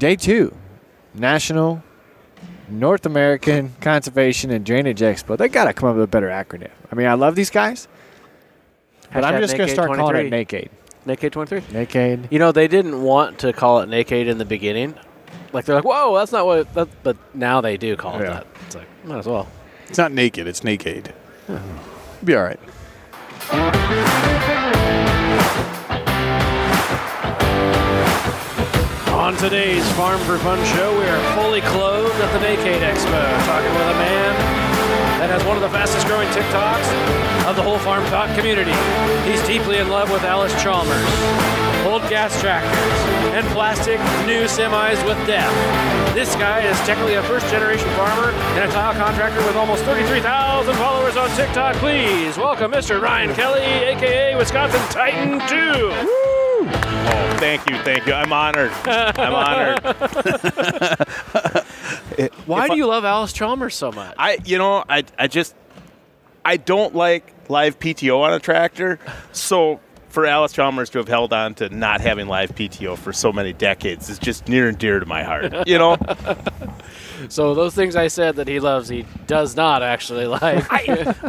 Day 2, National North American Conservation and Drainage Expo. They got to come up with a better acronym. I mean, I love these guys, but I'm just going to start calling it NACADE. NACADE 23? NACADE. You know, they didn't want to call it NACADE in the beginning. Like, they're like, whoa, that's not what but now they do call it that. It's like, might as well. It's not naked, it's NACADE. Be all right. On today's Farm4Fun show, we are fully clothed at the NACADE Expo, talking with a man that has one of the fastest growing TikToks of the whole farm talk community. He's deeply in love with Alice Chalmers, old gas tractors, and plastic new semis with depth. This guy is technically a first-generation farmer and a tile contractor with almost 33,000 followers on TikTok. Please welcome Mr. Ryan Kelly, a.k.a. Wisconsin Titan 2. Oh, thank you. I'm honored. Why do you love Alice Chalmers so much? I don't like live PTO on a tractor, so for Alice Chalmers to have held on to not having live PTO for so many decades is just near and dear to my heart, you know? So those things I said that he loves, he does not actually like.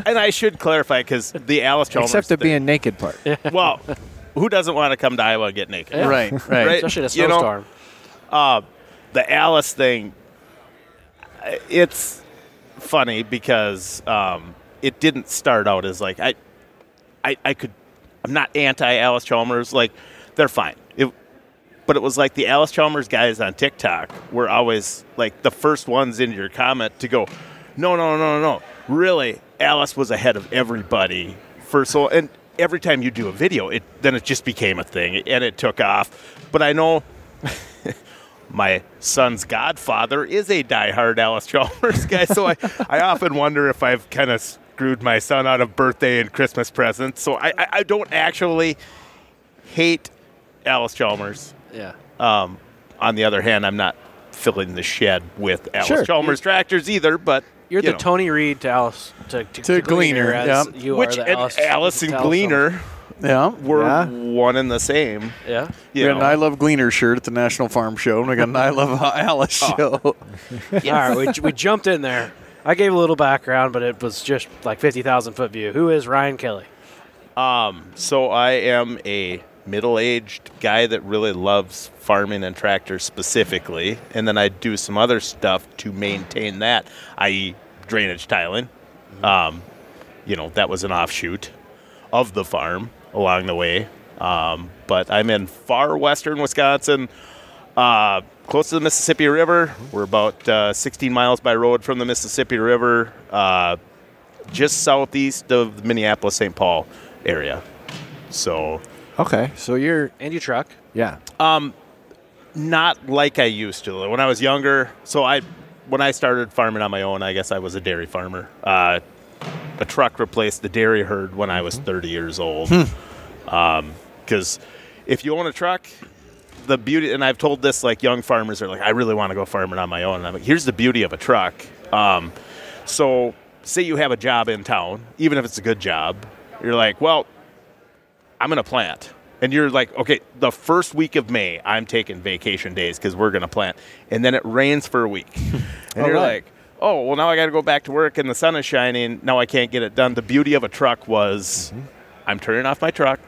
And I should clarify, because the Alice Chalmers Except the being naked part. Well, who doesn't want to come to Iowa and get naked? Yeah. Right. Especially in a snowstorm. The Alice thing, it's funny because it didn't start out as like I'm not anti-Alice Chalmers. Like, they're fine. But it was like the Alice Chalmers guys on TikTok were always like the first ones in your comment to go, no. Really, Alice was ahead of everybody and every time you do a video, then it just became a thing and it took off. But I know my son's godfather is a diehard Alice Chalmers guy, so I often wonder if I've kind of screwed my son out of birthday and Christmas presents. So I don't actually hate Alice Chalmers. Yeah. On the other hand, I'm not filling the shed with Alice Chalmers tractors either, but you're the Tony Reed to Alice to Gleaner, as you are the Alice and Gleaner were one and the same. Yeah. We got an I Love Gleaner shirt at the National Farm Show, and we got an I Love Alice show. All right, we jumped in there. I gave a little background, but it was just like 50,000-foot view. Who is Ryan Kelly? So I am a middle-aged guy that really loves farming and tractors specifically, and then I do some other stuff to maintain that, i.e. drainage tiling. That was an offshoot of the farm along the way. But I'm in far western Wisconsin, close to the Mississippi River. We're about 16 miles by road from the Mississippi River, just southeast of the Minneapolis-St. Paul area. So... Okay, so you truck. Yeah. Not like I used to. When I was younger, when I started farming on my own, I guess I was a dairy farmer. A truck replaced the dairy herd when I was 30 years old. Because if you own a truck, the beauty, and I've told this, like, young farmers are like, I really want to go farming on my own. And I'm like, here's the beauty of a truck. So say you have a job in town, even if it's a good job, you're like, well, I'm going to plant. And you're like, okay, the first week of May, I'm taking vacation days because we're going to plant. And then it rains for a week. And you're like, oh, well, now I got to go back to work and the sun is shining. Now I can't get it done. The beauty of a truck was I'm turning off my truck.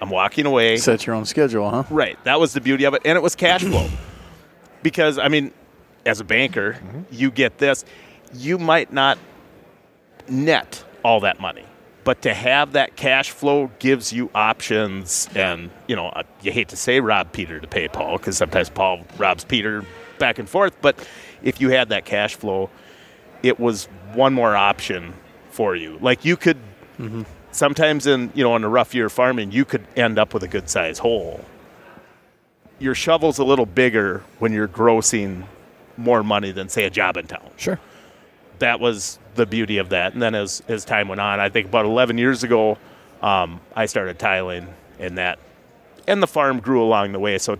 I'm walking away. Set your own schedule, huh? Right. That was the beauty of it. And it was cash flow. Because, I mean, as a banker, you get this. You might not net all that money. But to have that cash flow gives you options, and, you hate to say rob Peter to pay Paul, because sometimes Paul robs Peter back and forth, but if you had that cash flow, it was one more option for you. Like, you could, sometimes in a rough year farming, you could end up with a good-sized hole. Your shovel's a little bigger when you're grossing more money than, say, a job in town. Sure. That was the beauty of that. And then as time went on, I think about 11 years ago, I started tiling, and the farm grew along the way. So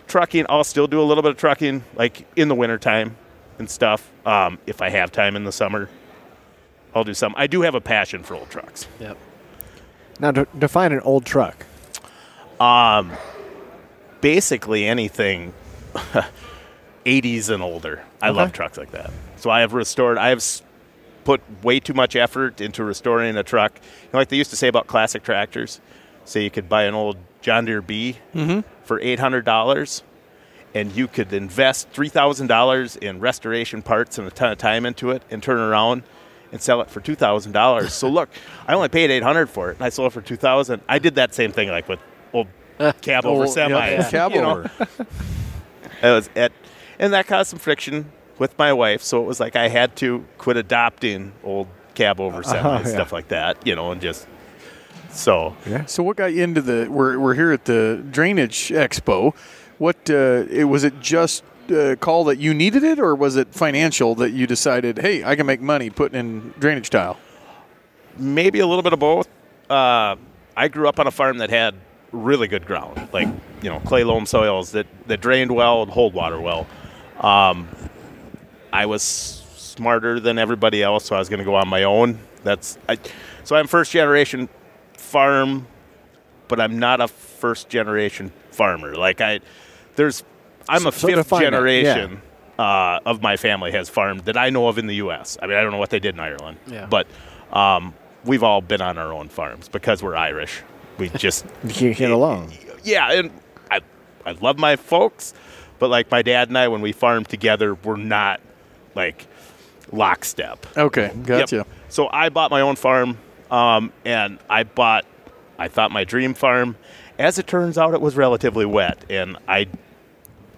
trucking, I'll still do a little bit of trucking, like in the wintertime and stuff. If I have time in the summer, I'll do some. I do have a passion for old trucks. Yep. Now, define an old truck. Basically anything 80s and older. I love trucks like that. So I have put way too much effort into restoring a truck. You know, like they used to say about classic tractors. Say you could buy an old John Deere B for $800, and you could invest $3,000 in restoration parts and a ton of time into it and turn around and sell it for $2,000. So look, I only paid $800 for it, and I sold it for $2,000. I did that same thing like with old cab over semis. Cab over. And that caused some friction with my wife, so it was like I had to quit adopting old cab over semis, stuff like that, and just so. Yeah. So what got you into we're here at the Drainage Expo. What was it just a call that you needed it, or was it financial that you decided, hey, I can make money putting in drainage tile? Maybe a little bit of both. I grew up on a farm that had really good ground, like clay loam soils that drained well and hold water well. I was smarter than everybody else, so I was going to go on my own. So I'm first generation farm, but I'm not a first generation farmer. Like I'm a fifth generation of my family has farmed that I know of in the U.S. I mean, I don't know what they did in Ireland, but we've all been on our own farms because we're Irish. We just you can't get along. Yeah, and I love my folks, but like my dad and I, when we farmed together, we're not like lockstep. Okay, gotcha. Yep. So I bought my own farm, and I thought my dream farm. As it turns out, it was relatively wet, and I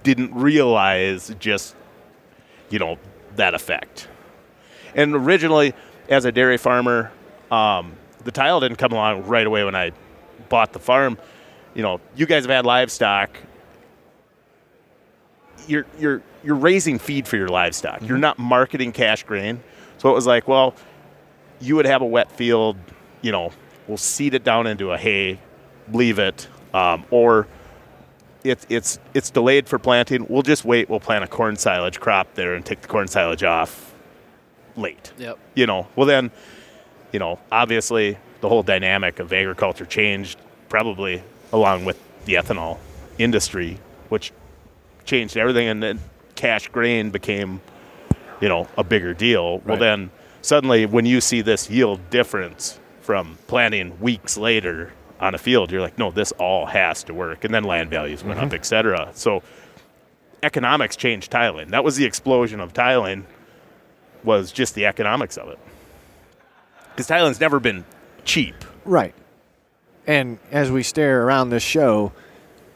didn't realize just, that effect. And originally, as a dairy farmer, the tile didn't come along right away when I bought the farm. You guys have had livestock. You're raising feed for your livestock. Mm-hmm. You're not marketing cash grain. So it was like, well, you would have a wet field, we'll seed it down into a hay, leave it, or it's delayed for planting. We'll just wait. We'll plant a corn silage crop there and take the corn silage off late. Yep. Well then, obviously the whole dynamic of agriculture changed probably along with the ethanol industry, which changed everything, and then cash grain became, a bigger deal. Right. Well then, suddenly when you see this yield difference from planting weeks later on a field, you're like, no, this all has to work. And then land values went up, et cetera. So economics changed tiling. That was the explosion of tiling, was just the economics of it. Because tiling's never been cheap. Right. And as we stare around this show,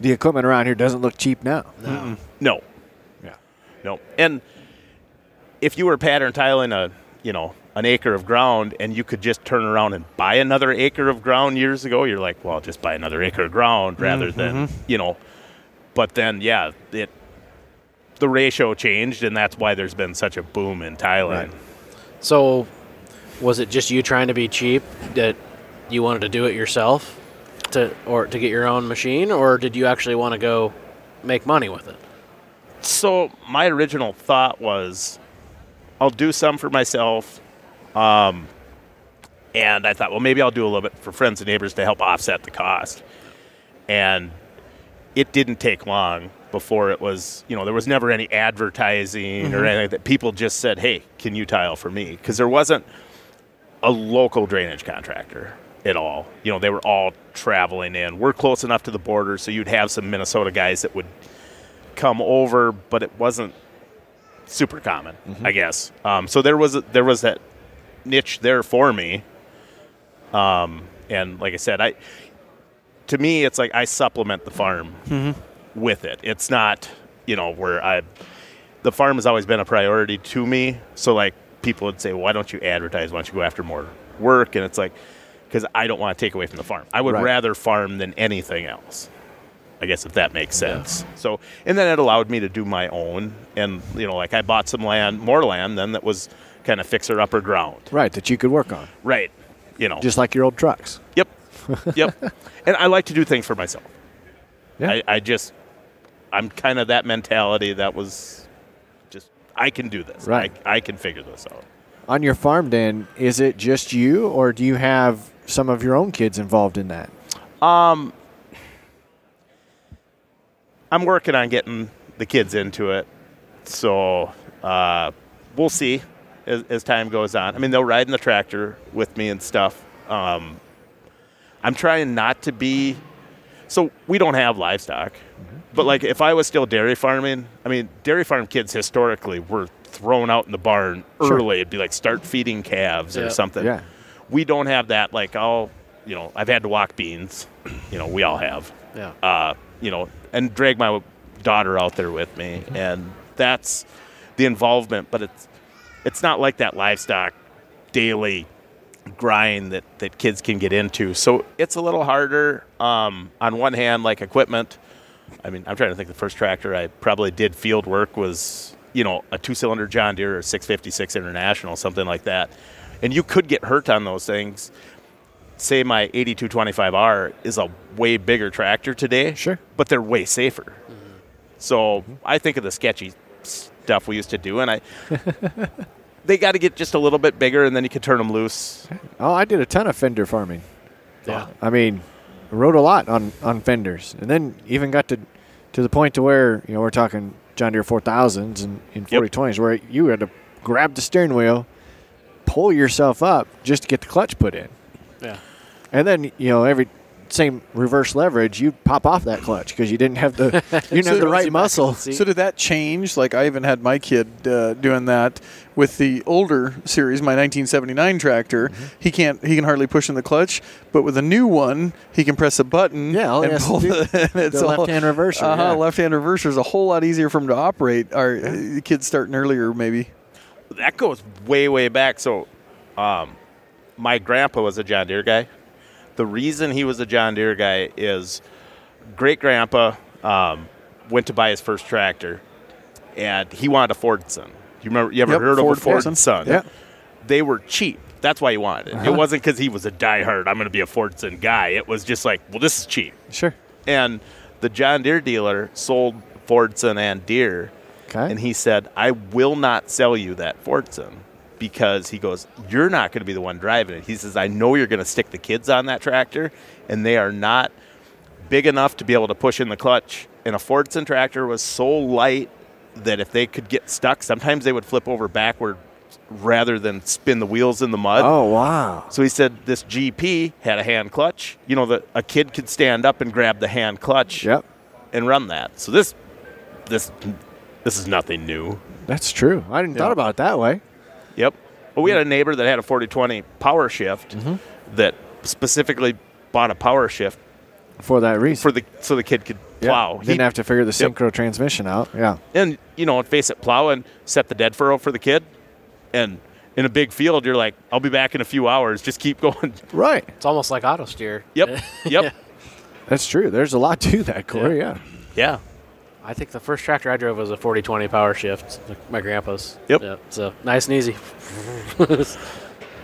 the equipment around here doesn't look cheap now. No. No. Yeah. No. And if you were pattern tiling an acre of ground and you could just turn around and buy another acre of ground years ago, you're like, well, I'll just buy another acre of ground rather than, But then, the ratio changed, and that's why there's been such a boom in tiling. Right. So was it just you trying to be cheap that you wanted to do it yourself to get your own machine, or did you actually want to go make money with it? So my original thought was, I'll do some for myself, and I thought, well, maybe I'll do a little bit for friends and neighbors to help offset the cost. And it didn't take long before it was, there was never any advertising or anything, that people just said, hey, can you tile for me? Because there wasn't a local drainage contractor at all. They were all traveling in. We're close enough to the border, so you'd have some Minnesota guys that would come over, but it wasn't super common, I guess. So there was that niche there for me. And like I said, to me, it's like I supplement the farm with it. It's not, where the farm has always been a priority to me. So like people would say, well, why don't you advertise? Why don't you go after more work? And it's like, because I don't want to take away from the farm. I would rather farm than anything else, I guess, if that makes sense. Yeah. So, and then it allowed me to do my own. And, like I bought some more land then that was kind of fixer-upper ground. Right, that you could work on. Right. Just like your old trucks. Yep. Yep. And I like to do things for myself. Yeah. I'm kind of that mentality that was just, I can do this. Right. I can figure this out. On your farm, Dan, is it just you, or do you have some of your own kids involved in that? I'm working on getting the kids into it. So we'll see as time goes on. I mean, they'll ride in the tractor with me and stuff. I'm trying not to be – so we don't have livestock. Mm-hmm. But, like, if I was still dairy farming, I mean, dairy farm kids historically were thrown out in the barn early. It'd be like start feeding calves or something. Yeah. We don't have that. Like, I've had to walk beans. We all have. Yeah. And drag my daughter out there with me. Mm-hmm. And that's the involvement. But it's not like that livestock daily grind that kids can get into. So it's a little harder. On one hand, like equipment. I mean, I'm trying to think the first tractor I probably did field work was, a 2-cylinder John Deere or 656 International, something like that. And you could get hurt on those things. Say my 8225R is a way bigger tractor today. Sure. But they're way safer. Mm-hmm. So I think of the sketchy stuff we used to do, and they got to get just a little bit bigger, and then you can turn them loose. Oh, I did a ton of fender farming. Yeah. I mean, rode a lot on fenders, and then even got to the point to where we're talking John Deere 4000s and 4020s, where you had to grab the steering wheel, pull yourself up just to get the clutch put in. Yeah, and then every same reverse leverage, you pop off that clutch because you didn't have the the right muscle. So did that change? Like I even had my kid doing that with the older series, my 1979 tractor. Mm-hmm. He can hardly push in the clutch, but with a new one, he can press a button and pull the left-hand reverser. Left-hand reverser is a whole lot easier for him to operate. Our kids starting earlier, maybe. That goes way, way back. So, my grandpa was a John Deere guy. The reason he was a John Deere guy is great-grandpa went to buy his first tractor, and he wanted a Fordson. You ever heard of a Fordson? Yeah. They were cheap. That's why he wanted it. Uh-huh. It wasn't because he was a diehard, I'm going to be a Fordson guy. It was just like, well, this is cheap. Sure. And the John Deere dealer sold Fordson and Deere, and he said, I will not sell you that Fordson. Because he goes, you're not going to be the one driving it. He says, I know you're going to stick the kids on that tractor, and they are not big enough to be able to push in the clutch. And a Fordson tractor was so light that if they could get stuck, sometimes they would flip over backward rather than spin the wheels in the mud. Oh, wow. So he said this GP had a hand clutch. A kid could stand up and grab the hand clutch and run that. So this is nothing new. That's true. I hadn't thought about it that way. Yep. Well, we had a neighbor that had a 4020 power shift that specifically bought a power shift for that reason. So the kid could plow. Didn't have to figure the synchro transmission out. Yeah. And face it, plow and set the dead furrow for the kid. And in a big field, you're like, I'll be back in a few hours. Just keep going. Right. It's almost like auto steer. Yep. That's true. There's a lot to that, Corey. Yeah. I think the first tractor I drove was a 4020 power shift, like my grandpa's. Yep. So nice and easy. I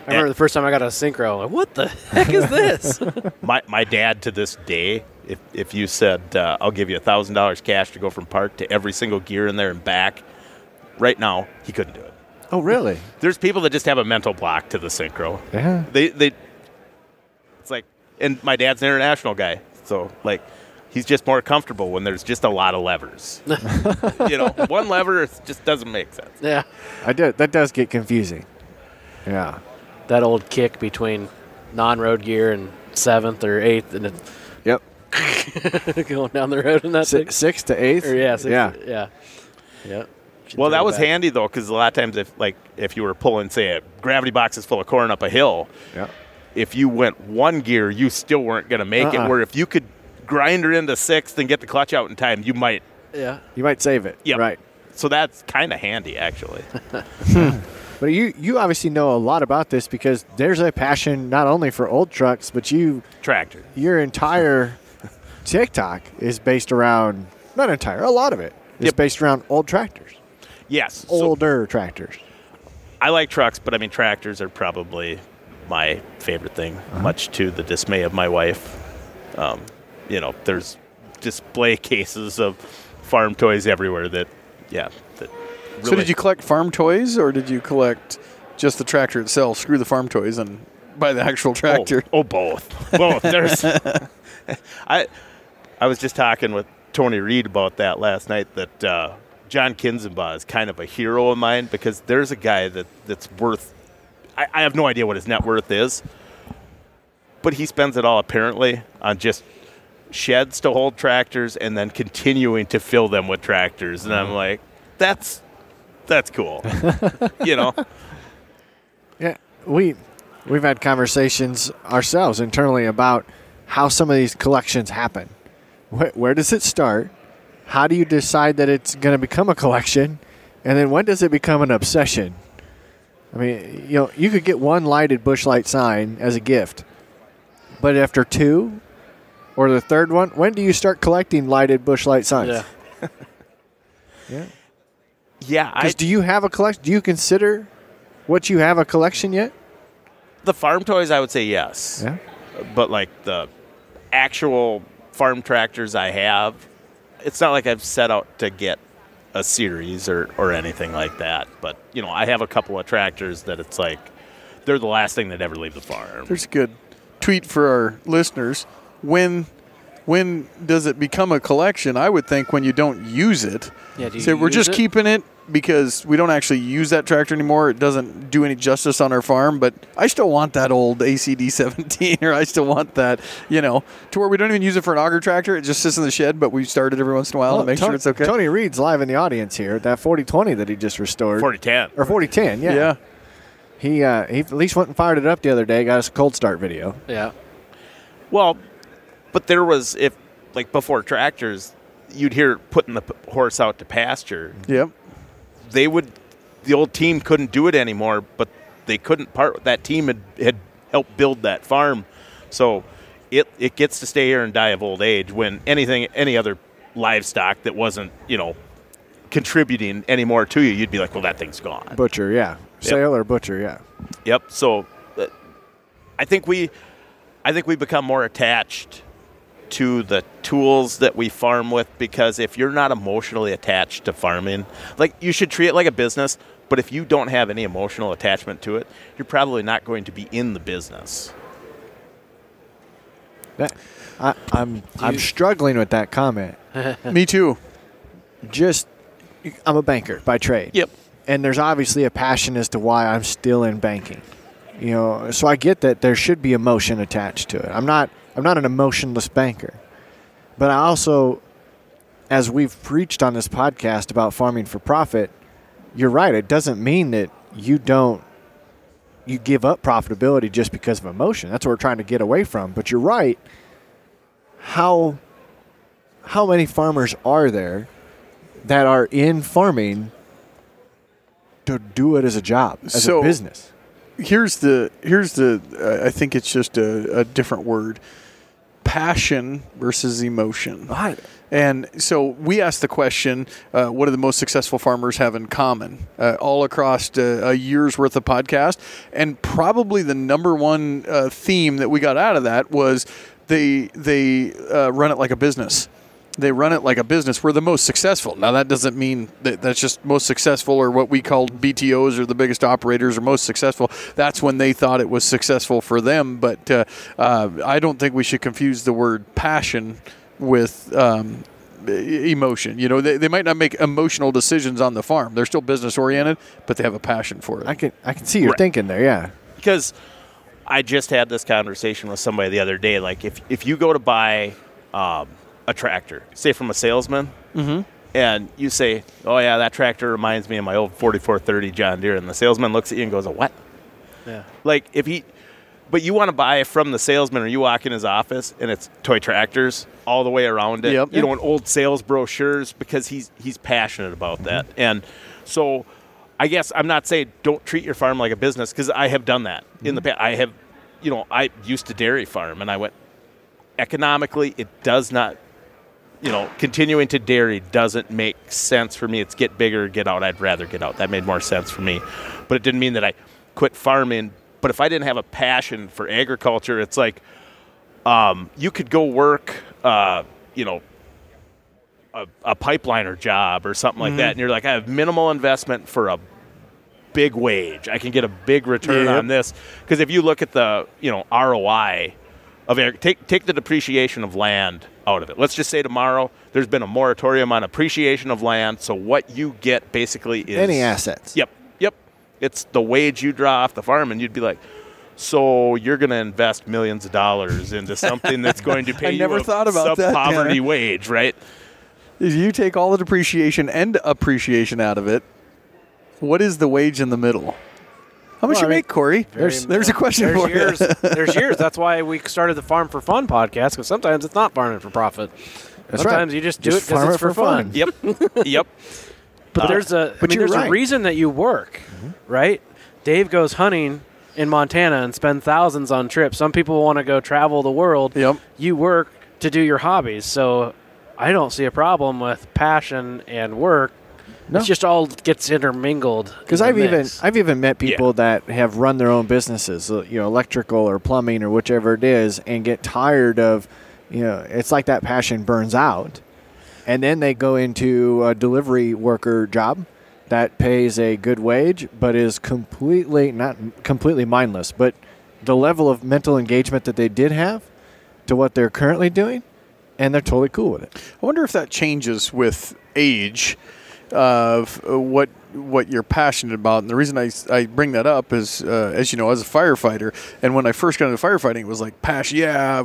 remember the first time I got a synchro. Like, what the heck is this? my dad to this day, if you said, I'll give you $1,000 cash to go from park to every single gear in there and back, right now, he couldn't do it. Oh, really? There's people that just have a mental block to the synchro. Yeah. It's like, and my dad's an international guy, so like, he's just more comfortable when there's just a lot of levers. One lever just doesn't make sense. Yeah. That does get confusing. Yeah. That old kick between non-road gear and 7th or 8th, and going down the road in that thing. 6th to 8th? Or Yeah. Well, that was handy, though, because a lot of times if you were pulling, say, a gravity box is full of corn up a hill, if you went one gear, you still weren't going to make it, where if you could grind her into 6th and get the clutch out in time, you might. Yeah. You might save it. Yep. Right. So that's kind of handy, actually. But you obviously know a lot about this because there's a passion not only for old trucks, but tractor. Your entire TikTok is based around, not entire, a lot of it is based around old tractors. Yes. Older tractors. I like trucks, but I mean, tractors are probably my favorite thing, much to the dismay of my wife. There's display cases of farm toys everywhere that really. So did you collect farm toys, or did you collect just the tractor itself, screw the farm toys, and buy the actual tractor? Oh, both. Both. There's. I was just talking with Tony Reed about that last night, that John Kinzenbaugh is kind of a hero of mine, because there's a guy that's worth, I have no idea what his net worth is, but he spends it all apparently on just sheds to hold tractors and then continuing to fill them with tractors. And I'm like, that's cool. You know? Yeah, we've had conversations ourselves internally about how some of these collections happen. Where does it start? How do you decide that it's going to become a collection? And then when does it become an obsession? I mean, you could get one lighted bush light sign as a gift, but after two or the third one, when do you start collecting lighted bush light signs? Yeah. Yeah. Yeah. Because do you have a collection? Do you consider what you have a collection yet? The farm toys, I would say yes. Yeah. But like the actual farm tractors I have, it's not like I've set out to get a series or anything like that. But, I have a couple of tractors that it's like they're the last thing that ever leave the farm. There's a good tweet for our listeners. When does it become a collection? I would think when you don't use it. Yeah, do you So we're use just it? keeping it because we don't actually use that tractor anymore. It doesn't do any justice on our farm, but I still want that old ACD 17, or I still want that, to where we don't even use it for an auger tractor. It just sits in the shed, but we start it every once in a while to make sure it's okay. Tony Reed's live in the audience here. That 4020 that he just restored. 4010. Or 4010, yeah. Yeah. He at least went and fired it up the other day, got us a cold start video. Yeah. Well, but there was, before tractors, you'd hear putting the horse out to pasture. Yep. The old team couldn't do it anymore, but they couldn't part. That team had helped build that farm. So it gets to stay here and die of old age when any other livestock that wasn't, contributing anymore to you, you'd be like, well, that thing's gone. Butcher, yeah. Sale or butcher, yeah. Yep. So I think we become more attached to the tools that we farm with, because if you're not emotionally attached to farming, you should treat it like a business, but if you don't have any emotional attachment to it, you're probably not going to be in the business. I'm struggling with that comment. Me too. I'm a banker by trade. Yep. And there's obviously a passion as to why I'm still in banking. So I get that there should be emotion attached to it. I'm not an emotionless banker. But I also, as we've preached on this podcast about farming for profit, you're right. It doesn't mean that you give up profitability just because of emotion. That's what we're trying to get away from. But you're right. How many farmers are there that are in farming to do it as a job, as a business? Here's the I think it's just a different word. Passion versus emotion. Right. And so we asked the question, what do the most successful farmers have in common? All across a year's worth of podcast. And probably the number one theme that we got out of that was they run it like a business. They run it like a business. We're the most successful. Now, that doesn't mean that's just most successful, or what we called BTOs, or the biggest operators, or most successful. That's when they thought it was successful for them. But I don't think we should confuse the word passion with emotion. They might not make emotional decisions on the farm. They're still business oriented, but they have a passion for it. I can see your thinking there, yeah. Because I just had this conversation with somebody the other day. Like, if you go to buy a tractor, say from a salesman, and you say, oh, yeah, that tractor reminds me of my old 4430 John Deere, and the salesman looks at you and goes, what? Yeah. But you want to buy from the salesman, or you walk in his office and it's toy tractors all the way around it, Yep. And old sales brochures, because he's passionate about that. And so I guess I'm not saying don't treat your farm like a business, because I have done that in the past. I have, I used to dairy farm, and I went, economically, it does not, continuing to dairy doesn't make sense for me. It's get bigger, get out. I'd rather get out. That made more sense for me. But it didn't mean that I quit farming. But if I didn't have a passion for agriculture, it's like you could go work, a pipeliner job or something like that, and you're like, I have minimal investment for a big wage. I can get a big return on this. Because if you look at the ROI of take the depreciation of land out of it. Let's just say tomorrow there's been a moratorium on appreciation of land, so what you get basically is Any assets. Yep. It's the wage you draw off the farm, and you'd be like, so you're going to invest millions of dollars into something that's going to pay never you a thought about that, sub-poverty Tanner. wage, right? If you take all the depreciation and appreciation out of it, what is the wage in the middle? How much Well, you I mean, make, Corey? There's a question for you. There's years. That's why we started the Farm for Fun podcast, because sometimes it's not farming for profit. That's Sometimes right. you just do Just it because farm it's it for fun. Yep. But there's a you're there's right. a reason that you work, right? Dave goes hunting in Montana and spend thousands on trips. Some people want to go travel the world. Yep. You work to do your hobbies. So I don't see a problem with passion and work. No. It just all gets intermingled. Because in the I've mix. even met people that have run their own businesses, electrical or plumbing or whichever it is, and get tired of, it's like that passion burns out, and then they go into a delivery worker job that pays a good wage, but is not completely mindless, but the level of mental engagement that they did have to what they're currently doing, and they're totally cool with it. I wonder if that changes with age of what you're passionate about. And the reason I bring that up is, as you know, as a firefighter, and when I first got into firefighting, it was like passion. Yeah,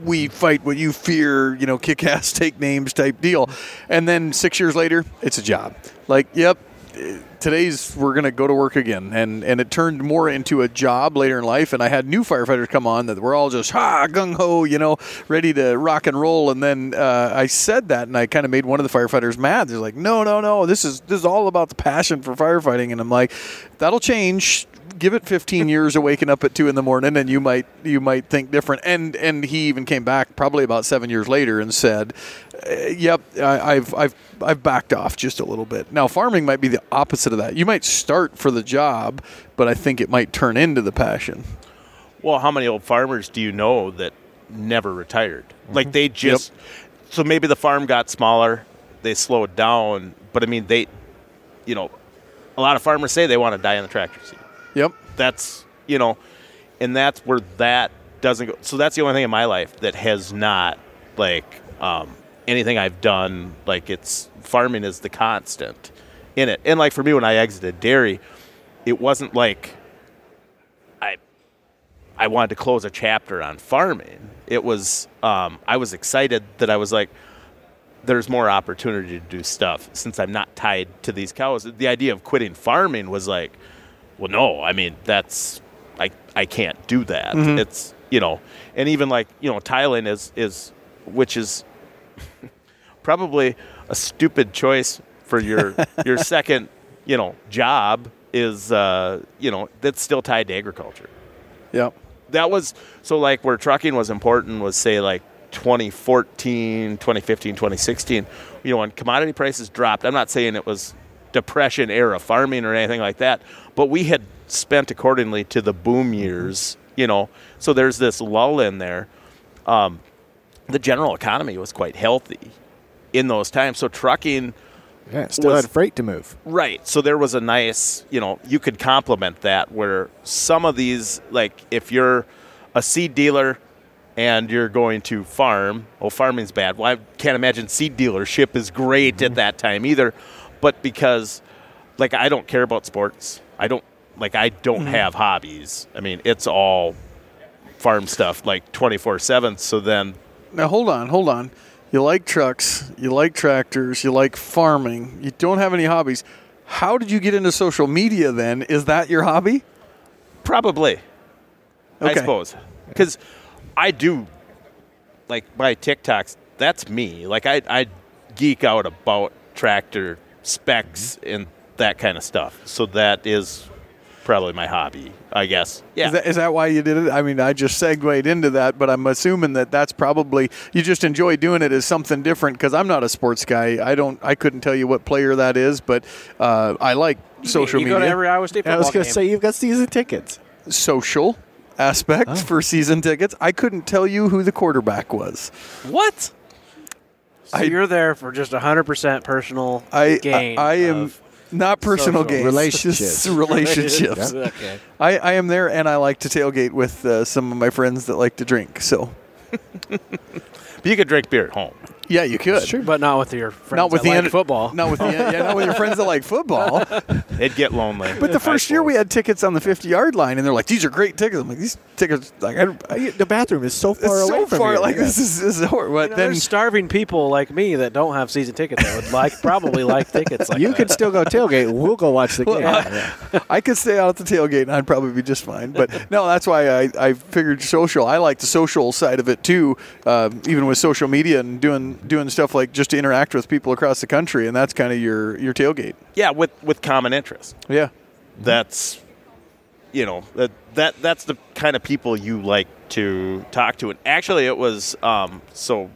we fight what you fear, kick ass, take names type deal. And then 6 years later, it's a job. Like, yep, we're going to go to work again. And it turned more into a job later in life. And I had new firefighters come on that were all just, gung-ho, ready to rock and roll. And then I said that, and I kind of made one of the firefighters mad. They're like, no, this is all about the passion for firefighting. And I'm like, that'll change. Give it 15 years of waking up at 2 a.m, and you might think different. And he even came back probably about 7 years later and said, "Yep, I've backed off just a little bit." Now, farming might be the opposite of that. You might start for the job, but I think it might turn into the passion. Well, how many old farmers do you know that never retired? Like they just so maybe the farm got smaller, they slowed down, but I mean a lot of farmers say they want to die on the tractor seat. Yep. That's, and that's where that doesn't go. So that's the only thing in my life that has not, anything I've done, farming is the constant in it. And, for me, when I exited dairy, it wasn't like I wanted to close a chapter on farming. It was, I was excited that I was like, there's more opportunity to do stuff since I'm not tied to these cows. The idea of quitting farming was like, well, no, I mean, I can't do that. Mm-hmm. It's, and even tiling is which is probably a stupid choice for your second, job is, that's still tied to agriculture. Yep. That was, so where trucking was important was say 2014, 2015, 2016, when commodity prices dropped. I'm not saying it was Depression era farming or anything like that, but we had spent accordingly to the boom years, so there's this lull in there. The general economy was quite healthy in those times, so trucking Still had freight to move. Right, so there was a nice, you could complement that where some of these, if you're a seed dealer and you're going to farm, farming's bad. Well, I can't imagine seed dealership is great at that time either. But because, I don't care about sports. I don't have hobbies. I mean, it's all farm stuff, 24/7. So then. Now, hold on. You like trucks. You like tractors. You like farming. You don't have any hobbies. How did you get into social media then? Is that your hobby? Probably. Okay. I suppose. Because I do, my TikToks, that's me. I geek out about tractor specs and that kind of stuff. So that is probably my hobby, I guess. Yeah. Is that why you did it? I mean, I just segued into that, but I'm assuming that's probably you just enjoy doing it as something different. Because I'm not a sports guy. I couldn't tell you what player that is, but I like social media. You go to every Iowa State football I was going to game. say you've got season tickets. Social aspect for season tickets. I couldn't tell you who the quarterback was. What? So you're there for just 100% personal gain. I am not personal social gains. relationships. Just relationships. Okay. I am there, and I like to tailgate with some of my friends that like to drink. So But you could drink beer at home. Yeah, you could. True. But not with your friends Not with that the like end- football. Not with not with your friends that like football. It'd get lonely. But the first year we had tickets on the 50-yard line, and they're like, "These are great tickets." I'm like, "These tickets, like, The bathroom is so far it's away so from far. you. Like Yeah. this is horrible." But then There's starving people like me that don't have season tickets that would probably like tickets like You that. could still go tailgate. We'll go watch the game. Yeah. I could stay out at the tailgate, and I'd probably be just fine. But no, that's why I figured social. I like the social side of it too, even with social media and doing stuff like just to interact with people across the country, and that's kind of your tailgate. Yeah, with common interest. Yeah. That's that's the kind of people you like to talk to. And actually, it was so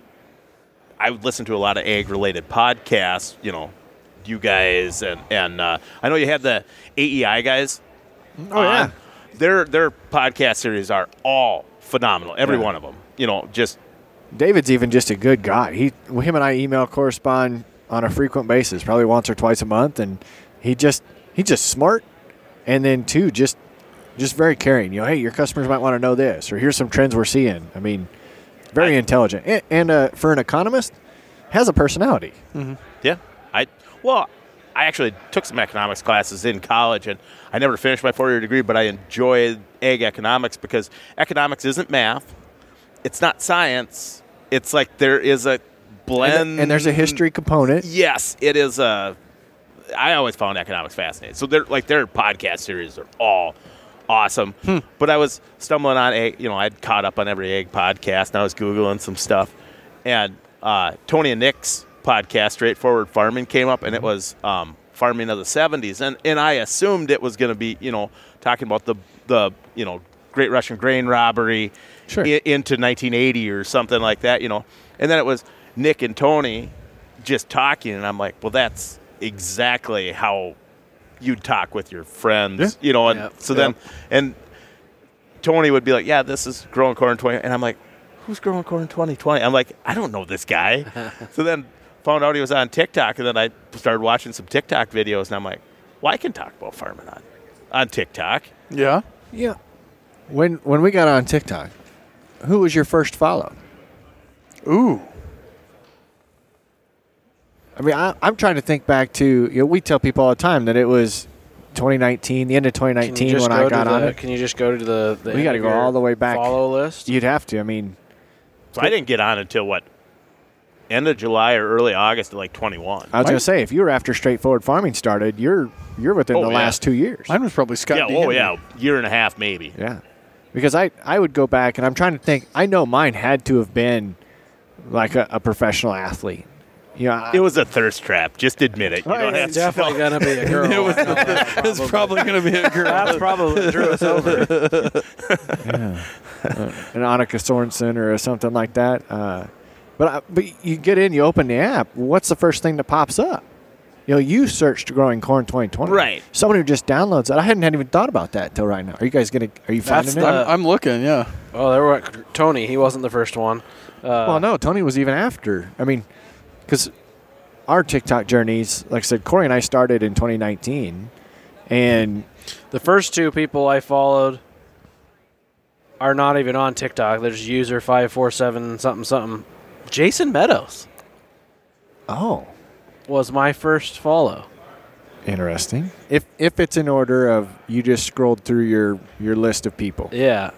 I would listen to a lot of ag related podcasts. You guys and I know you had the AEI guys. Oh yeah. Their podcast series are all phenomenal. Every one of them. Just David's even just a good guy. Him and I email correspond on a frequent basis, probably once or twice a month, and he's just smart, and then too just very caring. Hey, your customers might want to know this, or here's some trends we're seeing. I mean, very intelligent, and for an economist, has a personality. Mm-hmm. yeah. I actually took some economics classes in college, and I never finished my 4-year degree, but I enjoyed ag economics because economics isn't math. It's not science. It's like there is a blend. And there's a history component. Yes, it is I always found economics fascinating. So their podcast series are all awesome. But I was stumbling on I'd caught up on every egg podcast, and I was Googling some stuff. And Tony and Nick's podcast, Straightforward Farming, came up, and it was farming of the 70s. And I assumed it was going to be, talking about the Great Russian Grain Robbery into 1980 or something like that, And then it was Nick and Tony just talking, and I'm like, well, that's exactly how you'd talk with your friends, And so then, and Tony would be like, yeah, this is growing corn in 20, and I'm like, who's growing corn in 2020? I'm like, I don't know this guy. So then found out he was on TikTok, and then I started watching some TikTok videos, and I'm like, well, I can talk about farming on TikTok. Yeah. Yeah. When we got on TikTok, who was your first follow? Ooh. I mean, I'm trying to think back to, we tell people all the time that it was 2019, the end of 2019 when I got on it. Can you just go to the We got to go all the way back. follow list? You'd have to. I mean, So I didn't get on until end of July or early August of 21. I was going to say, if you were after Straightforward Farming started, you're within the yeah. last 2 years. Mine was probably Scott. Yeah, D. oh Henry. yeah, year and a half maybe. Yeah. Because I would go back, and I'm trying to think. I know mine had to have been like a professional athlete. It was a thirst trap. Just admit it. You don't have It's definitely going to be a girl. It's probably going to be a girl. That's probably what drew us over. an Annika Sorensen or something like that. But you get in, you open the app. What's the first thing that pops up? You searched Growing Corn 2020. Right. Someone who just downloads it. I hadn't even thought about that till right now. Are you guys are you finding it? I'm looking, yeah. Oh, there were Tony. He wasn't the first one. Well, no, Tony was even after. I mean, because our TikTok journeys, like I said, Corey and I started in 2019, and The first two people I followed are not even on TikTok. There's user 547 something something. Jason Meadows was my first follow. interesting. If it's in order of you just scrolled through your list of people. Yeah.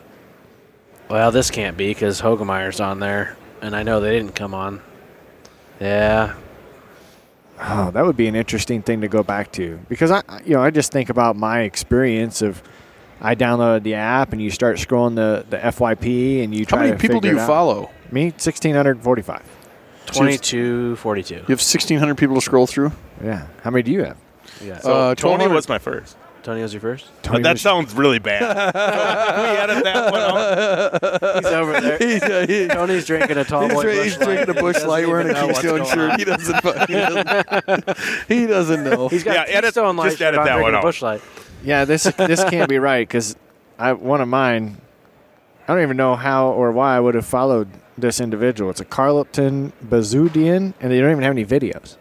Well, this can't be because Hogemeyer's on there, and I know they didn't come on. Yeah. Oh, that would be an interesting thing to go back to, because I just think about my experience of I downloaded the app and you start scrolling the FYP and you try How many to people do figure you it out. follow? Me, 1,645. 2242. You have 1,600 people to scroll through? Yeah. How many do you have? Yeah. So Tony 1,200. was my first. Tony was your first? Tony That was- sounds really bad. Can we edit that one out? He's over there. Tony's drinking a tall boy He's Busch Light. drinking a Bush Light, wearing a Keystone shirt. He doesn't know. He's got Yeah, edit- Keystone Light. just edit shirt on, that drinking one a out. Busch Light. Yeah, this can't be right, because one of mine, I don't even know how or why I would have followed this individual. It's a Carlton Bazudian, and they don't even have any videos.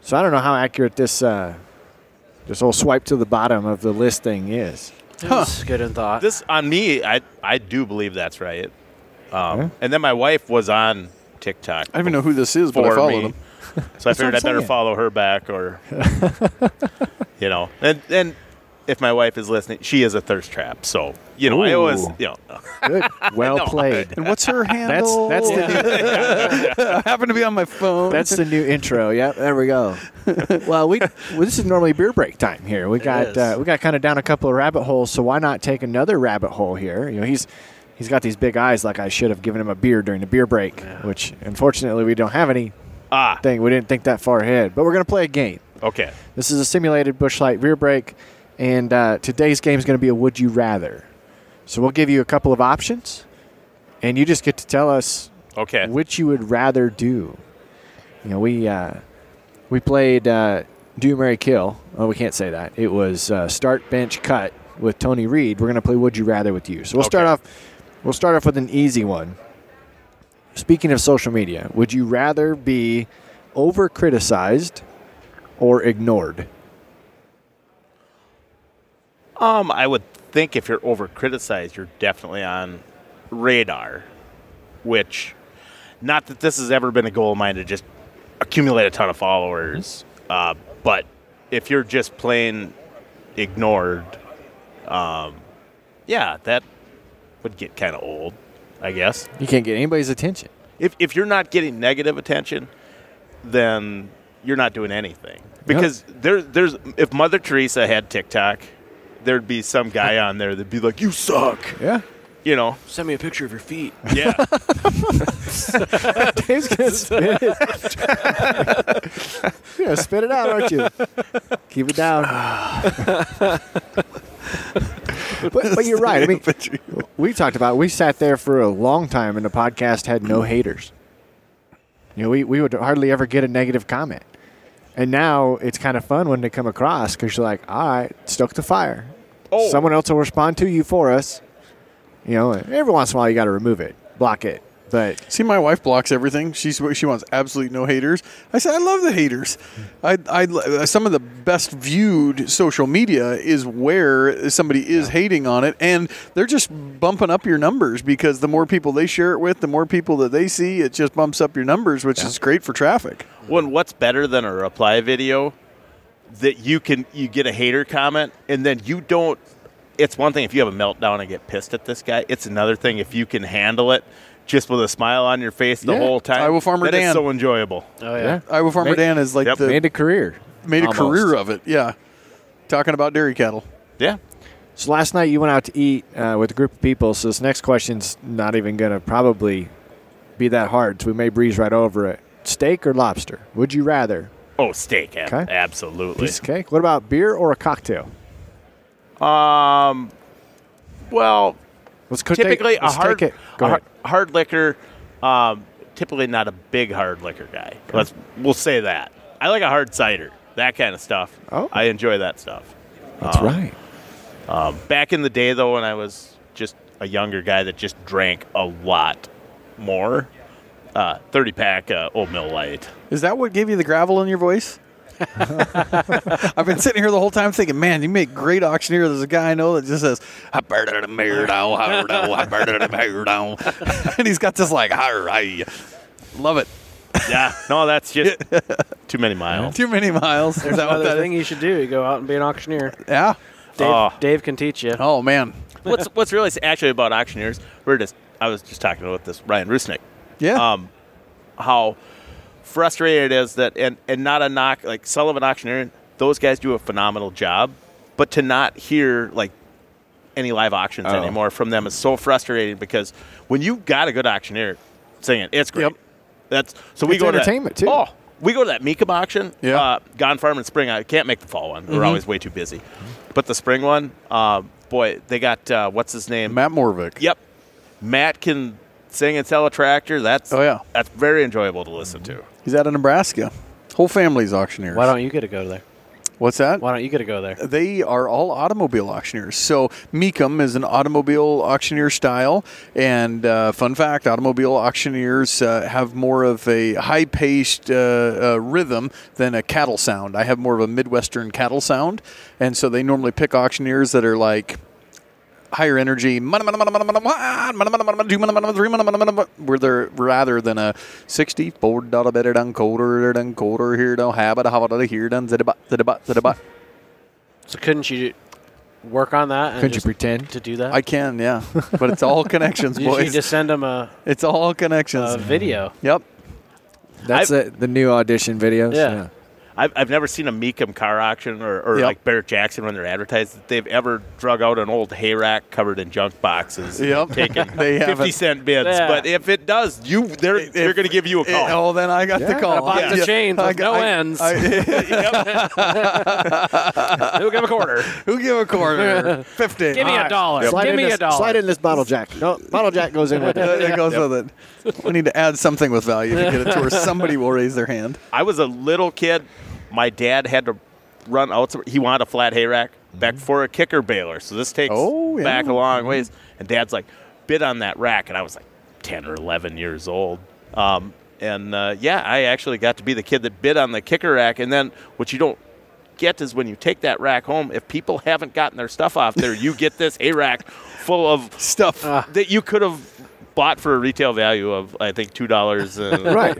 So I don't know how accurate this whole swipe to the bottom of the list thing is. It's good in thought. This on me, I do believe that's right. And then my wife was on TikTok. I don't even know who this is, but I for followed me. him. So I figured I what I'm better saying. follow her back, or and if my wife is listening, she is a thirst trap. So I always Ooh. Good. Well know. played. And what's her handle? That's the new, I happen to be on my phone. that's the new intro. Yep, there we go. Well, this is normally beer break time here. We got kind of down a couple of rabbit holes, so why not take another rabbit hole here? He's got these big eyes, like I should have given him a beer during the beer break, which unfortunately we don't have any thing. We didn't think that far ahead, but we're gonna play a game. Okay. This is a simulated Busch Light beer break, and today's game is going to be a Would You Rather. So we'll give you a couple of options, and you just get to tell us Okay. which you would rather do. We played Do, Marry, Kill. Oh, we can't say that. It was Start, Bench, Cut with Tony Reed. We're going to play Would You Rather with you. So we'll start off. We'll start off with an easy one. Speaking of social media, would you rather be over-criticized or ignored? I would think if you're over criticized, you're definitely on radar, which, not that this has ever been a goal of mine to just accumulate a ton of followers, but if you're just plain ignored, that would get kind of old, I guess. You can't get anybody's attention. If you're not getting negative attention, then you're not doing anything. Because there's if Mother Teresa had TikTok, there'd be some guy on there that'd be like, "You suck." Yeah. Send me a picture of your feet. Yeah. Dave's going to spit it. You're going to spit it out, aren't you? Keep it down. but you're right. I mean, we sat there for a long time, and the podcast had no haters. We would hardly ever get a negative comment. And now it's kind of fun when they come across because you're like, all right, stoke the fire. Oh. Someone else will respond to you for us. Every once in a while you got to remove it, block it. But See, my wife blocks everything. She wants absolutely no haters. I said, I love the haters. Some of the best viewed social media is where somebody is hating on it, and they're just bumping up your numbers because the more people they share it with, the more people that they see, it just bumps up your numbers, which is great for traffic. What's better than a reply video that you get a hater comment and then you don't? It's one thing if you have a meltdown and get pissed at this guy. It's another thing if you can handle it just with a smile on your face the whole time. Iowa Farmer That is Dan. so enjoyable. Oh, yeah. Iowa Farmer Dan is like made a career. made a almost. career of it. Yeah, talking about dairy cattle. Yeah. So last night you went out to eat with a group of people, so this next question's not even going to probably be that hard, so we may breeze right over it. Steak or lobster? Would you rather? Oh, steak. Okay. Absolutely. Piece of cake. What about beer or a cocktail? Well, typically let's take it. Go ahead. hard liquor. Typically not a big hard liquor guy. We'll say that. I like a hard cider, that kind of stuff. Oh. I enjoy that stuff. That's right. Back in the day, though, when I was just a younger guy that just drank a lot more, 30-pack Old Mill Light. Is that what gave you the gravel in your voice? I've been sitting here the whole time thinking, man, you make great auctioneer. There's a guy I know that just says, I burned it in the mirror down, I burned it in the mirror down. And he's got this like, I love it. Yeah, no, that's just too many miles. Too many miles. Is There's that what another that thing you should do. You go out and be an auctioneer. is? Yeah. Dave can teach you. Oh, man. What's really actually about auctioneers? I was just talking about this Ryan Rusnick. Yeah. How frustrated it is that and not a knock like Sullivan Auctioneering, those guys do a phenomenal job, but to not hear like any live auctions anymore from them is so frustrating because when you got a good auctioneer singing, it's great. Yep. We go to entertainment, too. Oh, we go to that Meekum auction. Yeah. Gone Farm and Spring. I can't make the fall one. We're always way too busy. But the spring one, boy, they got what's his name? Matt Morvick. Yep. Matt can sing and sell a tractor. That's very enjoyable to listen to. He's out of Nebraska. Whole family's auctioneers. Why don't you get to go there? What's that? Why don't you get to go there? They are all automobile auctioneers. So Meekum is an automobile auctioneer style. And fun fact, automobile auctioneers have more of a high-paced rhythm than a cattle sound. I have more of a Midwestern cattle sound. And so they normally pick auctioneers that are like higher energy, where they're rather than a 64 better done quarter here, don't have it, how about here done, zidaba. So couldn't you work on that? And Couldn't you just pretend? to do that? I can, yeah, but it's all connections, You boys. just send them a It's all connections. video. Yep. That's the new audition videos. Yeah. I've never seen a Meekum car auction or Yep. like Barrett Jackson when they're advertised that they've ever drug out an old hay rack covered in junk boxes, Yep. taking They 50-cent bids. Yeah. But if it does, they're going to give you a call. Oh, then I got the call. A box of chains with no ends. Who'll give a quarter? Who give a quarter? 50. Give me a dollar. Give me a dollar. Slide in this bottle jack. No, bottle jack goes in with it. It goes with it. We need to add something with value to get it to where somebody will raise their hand. I was a little kid. My dad had to run out. He wanted a flat hay rack back for a kicker baler. So this takes back a long ways. And Dad's like, bid on that rack. And I was like 10 or 11 years old. I actually got to be the kid that bid on the kicker rack. And then what you don't get is when you take that rack home, if people haven't gotten their stuff off there, you get this hay rack full of Stuff. that you could have bought for a retail value of, I think, $2 and Right.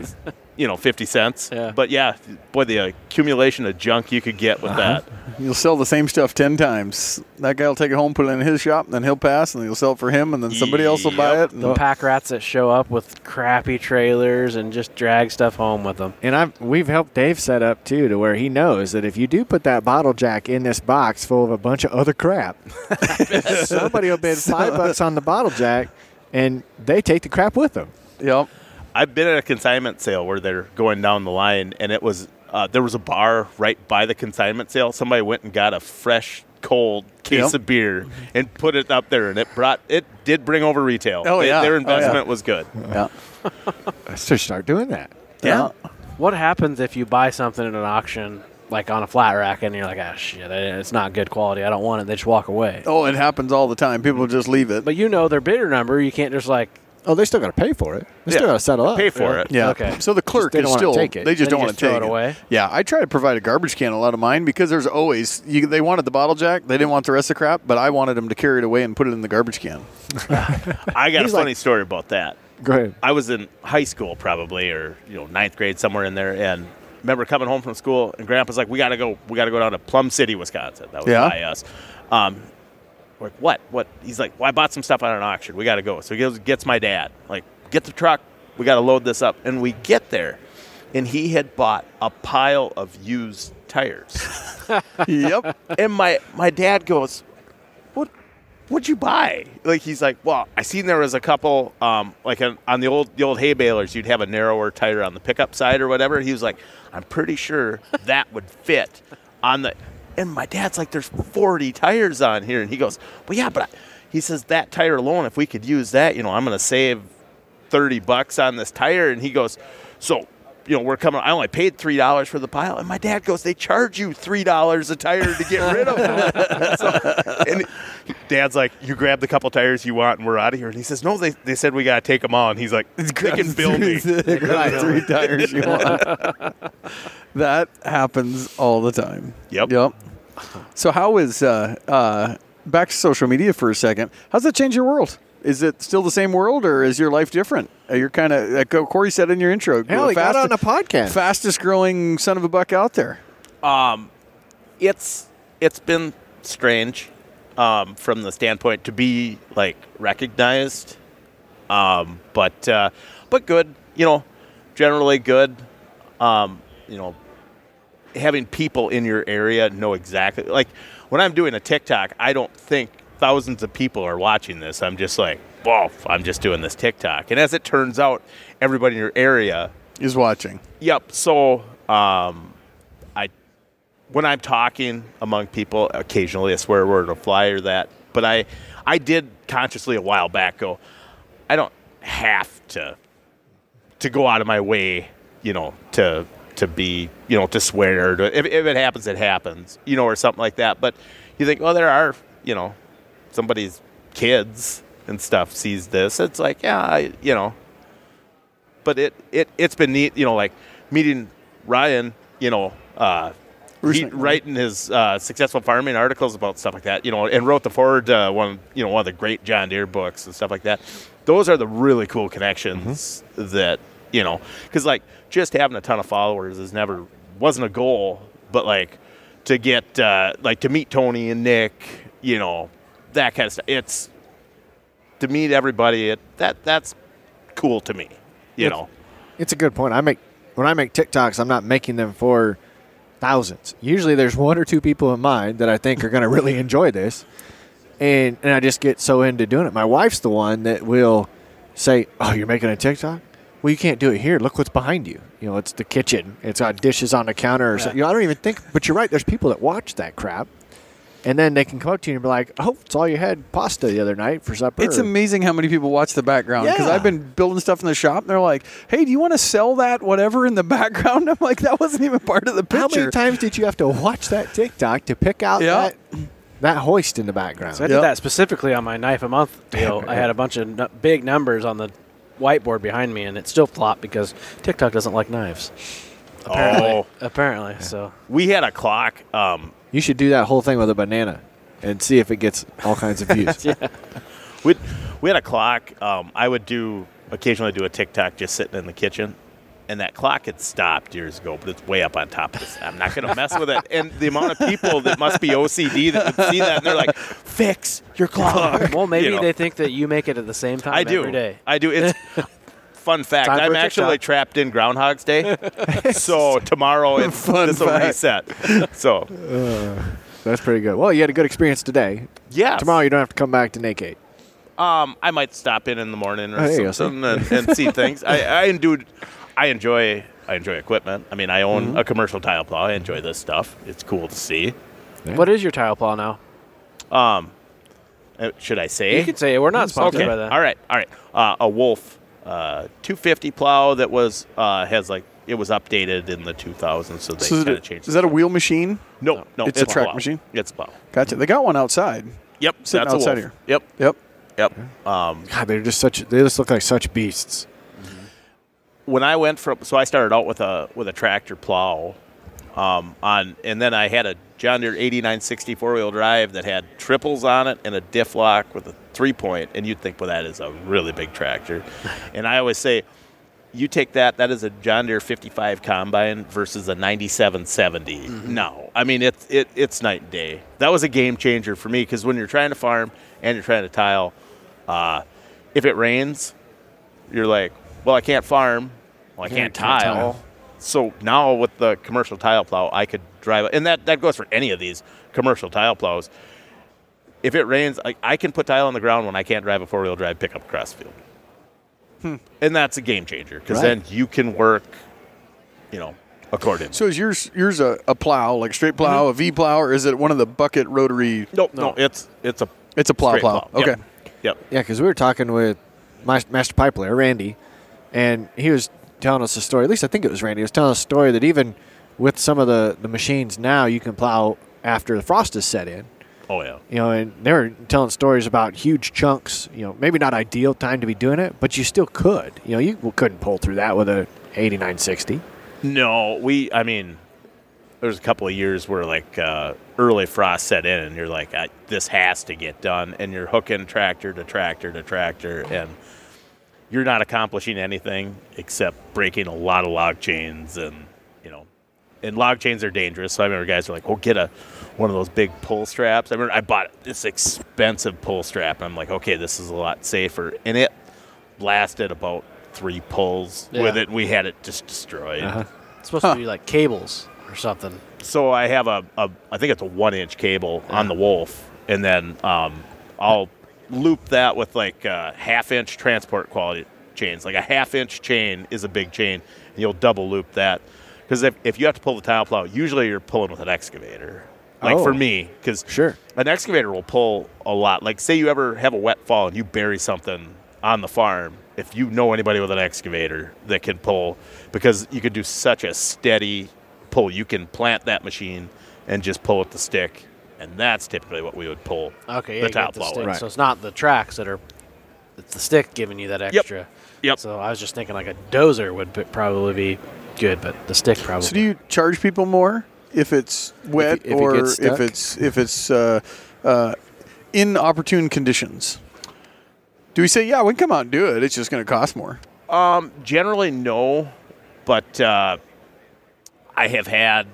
50 cents. Yeah. But yeah, boy, the accumulation of junk you could get with that. You'll sell the same stuff 10 times. That guy will take it home, put it in his shop, and then he'll pass, and you'll sell it for him, and then somebody else will buy it. The And pack rats that show up with crappy trailers and just drag stuff home with them. And we've helped Dave set up, too, to where he knows that if you do put that bottle jack in this box full of a bunch of other crap, somebody will bid $5 on the bottle jack, and they take the crap with them. Yep. I've been at a consignment sale where they're going down the line, and it was there was a bar right by the consignment sale. Somebody went and got a fresh, cold case of beer and put it up there, and it did bring over retail. Oh, yeah. Their Oh, investment was good. Yeah. So start doing that. Yeah. What happens if you buy something at an auction, like on a flat rack, and you're like, ah, shit, it's not good quality. I don't want it. They just walk away. Oh, it happens all the time. People just leave it. But you know their bidder number. You can't just like, Oh, they still got to pay for it. They still got to settle up. Pay for it. Yeah. Okay. So the clerk they is don't wanna still, take it. they just Then don't you want to just throw take it away? Yeah. I try to provide a garbage can a lot of mine because there's always, they wanted the bottle jack. They didn't want the rest of the crap, but I wanted them to carry it away and put it in the garbage can. I got a He's funny story about that. Go ahead. I was in high school probably, or ninth grade, somewhere in there, and remember coming home from school, and Grandpa's like, we gotta go down to Plum City, Wisconsin. That was by us. We're like, what? He's like, well, I bought some stuff on an auction. We gotta go. So he gets my dad, like, get the truck. We gotta load this up. And we get there, and he had bought a pile of used tires. Yep. And my dad goes, what'd you buy? Like, he's like, well, I seen there was a couple, on the old hay balers, you'd have a narrower tire on the pickup side or whatever. He was like, I'm pretty sure that would fit on the, and my dad's like, there's 40 tires on here. And he goes, well, yeah, but he says that tire alone, if we could use that, I'm going to save $30 on this tire. And he goes, so, we're coming. I only paid $3 for the pile, and my dad goes, "They charge you $3 a tire to get rid of them." And Dad's like, "You grab the couple tires you want, and we're out of here." And he says, "No, they said we gotta take them all." And he's like, "They can bill me." Grab 3 tires you want. That happens all the time. Yep. So how is back to social media for a second? How's that change your world? Is it still the same world, or is your life different? You're kind of, like Corey said in your intro, Hell, he got on a podcast. Fastest growing son of a buck out there. It's been strange from the standpoint to be like recognized, but good. Generally good. Having people in your area know exactly. Like when I'm doing a TikTok, I don't think thousands of people are watching this. I'm just like, well, I'm just doing this TikTok. And as it turns out, everybody in your area is watching. Yep. So when I'm talking among people, occasionally a swear word will fly or that. But I did consciously a while back go, I don't have to go out of my way, to be, to swear. Or if it happens, it happens, or something like that. But you think, well, there are, somebody's kids and stuff sees this. It's like, yeah, But it's been neat, like meeting Ryan, writing his successful farming articles about stuff like that, and wrote the forward one of the great John Deere books and stuff like that. Those are the really cool connections that, because like just having a ton of followers wasn't a goal, but like to get to meet Tony and Nick, that kind of stuff. It's to meet everybody. That's cool to me, It's a good point. When I make TikToks, I'm not making them for thousands. Usually there's one or two people in mind that I think are going to really enjoy this. And I just get so into doing it. My wife's the one that will say, "Oh, you're making a TikTok? Well, you can't do it here. Look what's behind you. It's the kitchen. It's got dishes on the counter." Or something. I don't even think, but you're right. There's people that watch that crap. And then they can come up to you and be like, "Oh, it's all you had pasta the other night for supper." It's amazing how many people watch the background. Because I've been building stuff in the shop, and they're like, "Hey, do you want to sell that whatever in the background?" I'm like, that wasn't even part of the picture. How many times did you have to watch that TikTok to pick out that hoist in the background? So I did that specifically on my knife a month deal. I had a bunch of big numbers on the whiteboard behind me, and it still flopped because TikTok doesn't like knives. Apparently. So we had a clock. You should do that whole thing with a banana and see if it gets all kinds of views. We had a clock. I would occasionally do a TikTok just sitting in the kitchen, and that clock had stopped years ago, but it's way up on top of this. I'm not going to mess with it. And the amount of people that must be OCD that would see that, and they're like, "Fix your clock." Well, maybe they think that you make it at the same time every day. I do. It's fun fact. I'm actually trapped in Groundhog's Day, so tomorrow this will reset. So that's pretty good. Well, you had a good experience today. Yeah. Tomorrow you don't have to come back to Nakate. I might stop in the morning or something and see things. I enjoy equipment. I mean, I own a commercial tile plow. I enjoy this stuff. It's cool to see. Yeah. What is your tile plow now? Should I say? You can say it. We're not sponsored by that. All right. A Wolf 250 plow that was it was updated in the 2000s, so they kind of changed. Is that a wheel machine? No, it's a track machine. It's a plow. Gotcha. They got one outside. Yep, sitting that's outside here. Yep. God, they just look like such beasts. When I went I started out with a tractor plow, and then I had a John Deere 8960 4-wheel drive that had triples on it and a diff lock with a 3-point, and you'd think, well, that is a really big tractor. And I always say, you take that is a John Deere 55 combine versus a 9770. No, I mean it's night and day. That was a game changer for me because when you're trying to farm and you're trying to tile, if it rains, you're like, well, I can't farm, well, I can't tile. So now with the commercial tile plow, I could drive, and that goes for any of these commercial tile plows. If it rains, I can put tile on the ground when I can't drive a 4-wheel drive pickup across the field. And that's a game changer because then you can work, accordingly. So is yours a plow, like straight plow, a V plow, or is it one of the bucket rotary? No, it's a plow. Okay. Yep. Yeah, because we were talking with my master pipe layer, Randy, and he was telling us a story. At least I think it was Randy. He was telling us a story that even with some of the machines now, you can plow after the frost is set in. Oh, yeah. And they were telling stories about huge chunks, maybe not ideal time to be doing it, but you still could. You couldn't pull through that with a 8960. No, there's a couple of years where early frost set in and you're like, this has to get done. And you're hooking tractor to tractor to tractor and you're not accomplishing anything except breaking a lot of log chains and log chains are dangerous. So I remember guys were like, get one of those big pull straps. I remember I bought this expensive pull strap. And I'm like, okay, this is a lot safer. And it lasted about 3 pulls with it. We had it just destroyed. It's supposed to be like cables or something. So I have I think it's a 1-inch cable on the Wolf. And then I'll loop that with half-inch transport quality chains. Like a half-inch chain is a big chain. And you'll double loop that. Because if you have to pull the tile plow, usually you're pulling with an excavator. For me, because an excavator will pull a lot. Like, say you ever have a wet fall and you bury something on the farm, if you know anybody with an excavator that can pull, because you could do such a steady pull. You can plant that machine and just pull with the stick, and that's typically what we would pull the tile plow with. Right. So it's not the tracks it's the stick giving you that extra. Yep. So I was just thinking a dozer would probably be good, but the stick probably. So do you charge people more if it's wet if it or gets stuck? if it's inopportune conditions? Do we say, yeah, we can come out and do it? It's just going to cost more. Generally, no, but I have had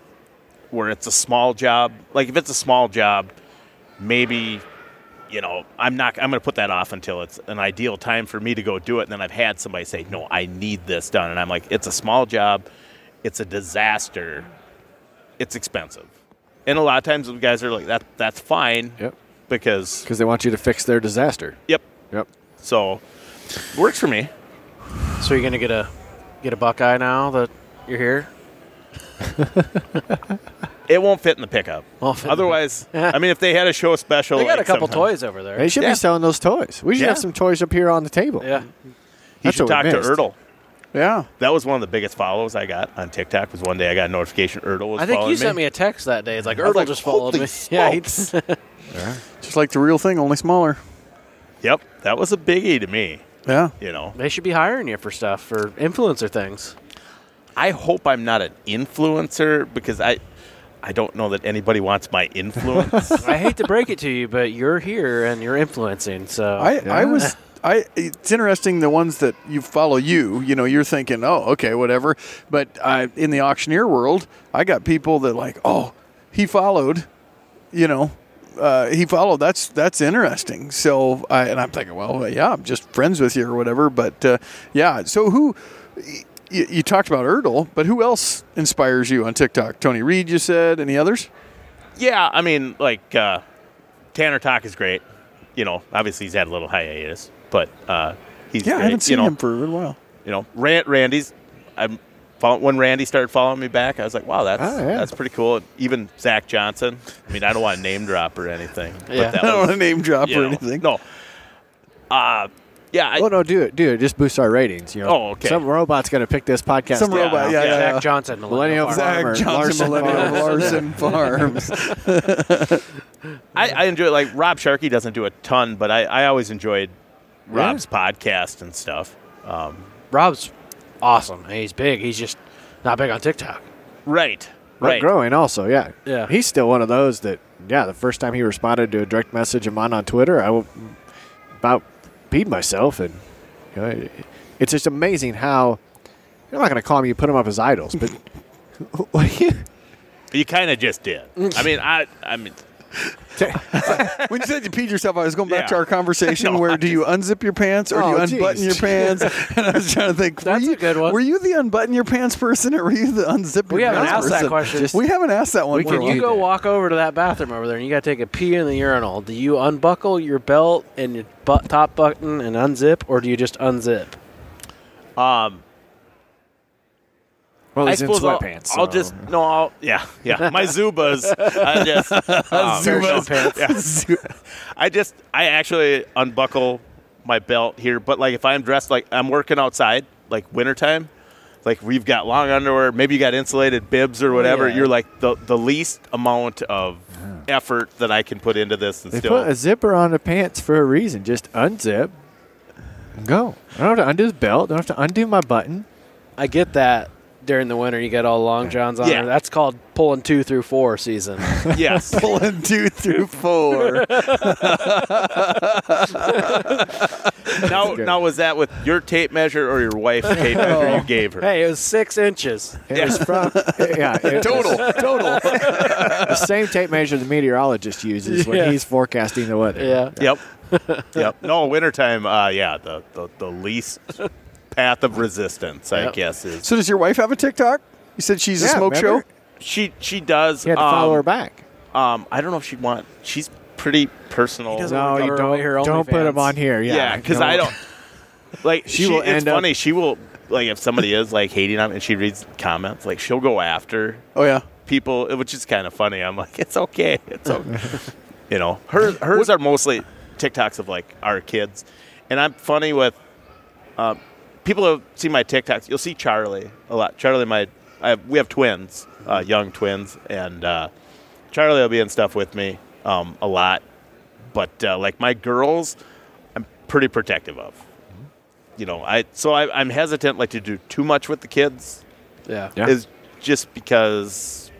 where it's a small job. Like if it's a small job, maybe, I'm going to put that off until it's an ideal time for me to go do it. And then I've had somebody say, no, I need this done. And I'm like, it's a small job. It's a disaster. It's expensive. And a lot of times the guys are like, that's fine. Yep. Because they want you to fix their disaster. Yep. Yep. So works for me. So you're gonna get a Buckeye now that you're here? It won't fit in the pickup. Won't fit in the Otherwise, I mean, if they had a show special, They got like a couple sometime- toys over there. They should be selling those toys. We should Yeah. have some toys up here on the table. Yeah. You That's should what talk we to missed. Ertl. Yeah. That was one of the biggest follows I got on TikTok. Was one day I got a notification Ertl was I think following you sent me a text that day. It's like, was Ertl like, just followed holy me. smokes. Yeah. Just like the real thing, only smaller. Yep, that was a biggie to me. Yeah. They should be hiring you for stuff, for influencer things. I hope I'm not an influencer because I don't know that anybody wants my influence. I hate to break it to you, but you're here and you're influencing. So It's interesting, the ones that you follow you're thinking, oh, okay, whatever. But in the auctioneer world, I got people that like, oh, he followed, that's interesting. So, and I'm thinking, well, yeah, I'm just friends with you or whatever. But yeah, so who, you talked about Ertl, but who else inspires you on TikTok? Tony Reed, you said. Any others? Yeah, I mean, like Tanner Talk is great. Obviously he's had a little hiatus, but he's great. I haven't seen him for a little while. Randy's. When Randy started following me back, I was like, wow, that's pretty cool. Even Zach Johnson. I mean, I don't want to name drop or anything. Yeah. I don't want to name drop or anything. No. Yeah. No, do it. Just boost our ratings. Oh, okay. Some robot's going to pick this podcast. Some up. robot, yeah. Zach Johnson, Millennial Farmer. Zach Farmer, Johnson, Larson Millennial Larson Farms. I enjoy it. Like Rob Sharkey doesn't do a ton, but I always enjoyed Rob's podcast and stuff. Rob's awesome. He's big. He's just not big on TikTok. Right. But growing also, yeah. Yeah. He's still one of those that, the first time he responded to a direct message of mine on Twitter, I about peed myself. And it's just amazing how, I'm not going to call him, you put him up as idols, but what do You kind of just did. I mean, I mean, When you said you peed yourself, I was going back to Yeah. our conversation No, where do you unzip your pants or do you unbutton your pants? And I was trying to think, That's a good one. Were you the unbutton your pants person or were you the unzip We your haven't pants asked that person? question. We haven't asked that one. When you go walk over to that bathroom over there and you got to take a pee in the urinal, do you unbuckle your belt and your top button and unzip, or do you just unzip? Well, I he's in suppose sweatpants. I'll just my Zubas. I just Zubas. I actually unbuckle my belt here, but like if I'm dressed like I'm working outside, like wintertime, like we've got long underwear, maybe you got insulated bibs or whatever. yeah. You're like the least amount of effort that I can put into this and They still. put a zipper on the pants for a reason. Just unzip and go. I don't have to undo his belt. I don't have to undo my button. I get that. During the winter, you get all long johns on Yeah. there. That's called pulling 2 through 4 season. Yes. Pulling 2 through 4. Now was that with your tape measure or your wife's tape measure you gave her? Hey, it was 6 inches. It was from Total. the same tape measure the meteorologist uses Yeah. when he's forecasting the weather. Yeah. Yep. No, wintertime, the least path of resistance, I Yep. guess is. So does your wife have a TikTok? You said she's a smoke remember? show? She does. You had to follow her back. I don't know if she'd want. She's pretty personal. No, you her don't put him OnlyFans. on here. Yeah, because I don't. Like She will it's end up- funny. She will like if somebody is like hating on me and she reads comments, like she'll go after Oh, yeah. people, which is kind of funny. I'm like, it's okay. It's okay. Hers are mostly TikToks of like our kids, and I'm funny with. People have seen my TikToks. You'll see Charlie a lot. Charlie, we have twins, young twins, and Charlie will be in stuff with me a lot. But like my girls, I'm pretty protective of. I'm hesitant like to do too much with the kids. Yeah. Yeah. Is just because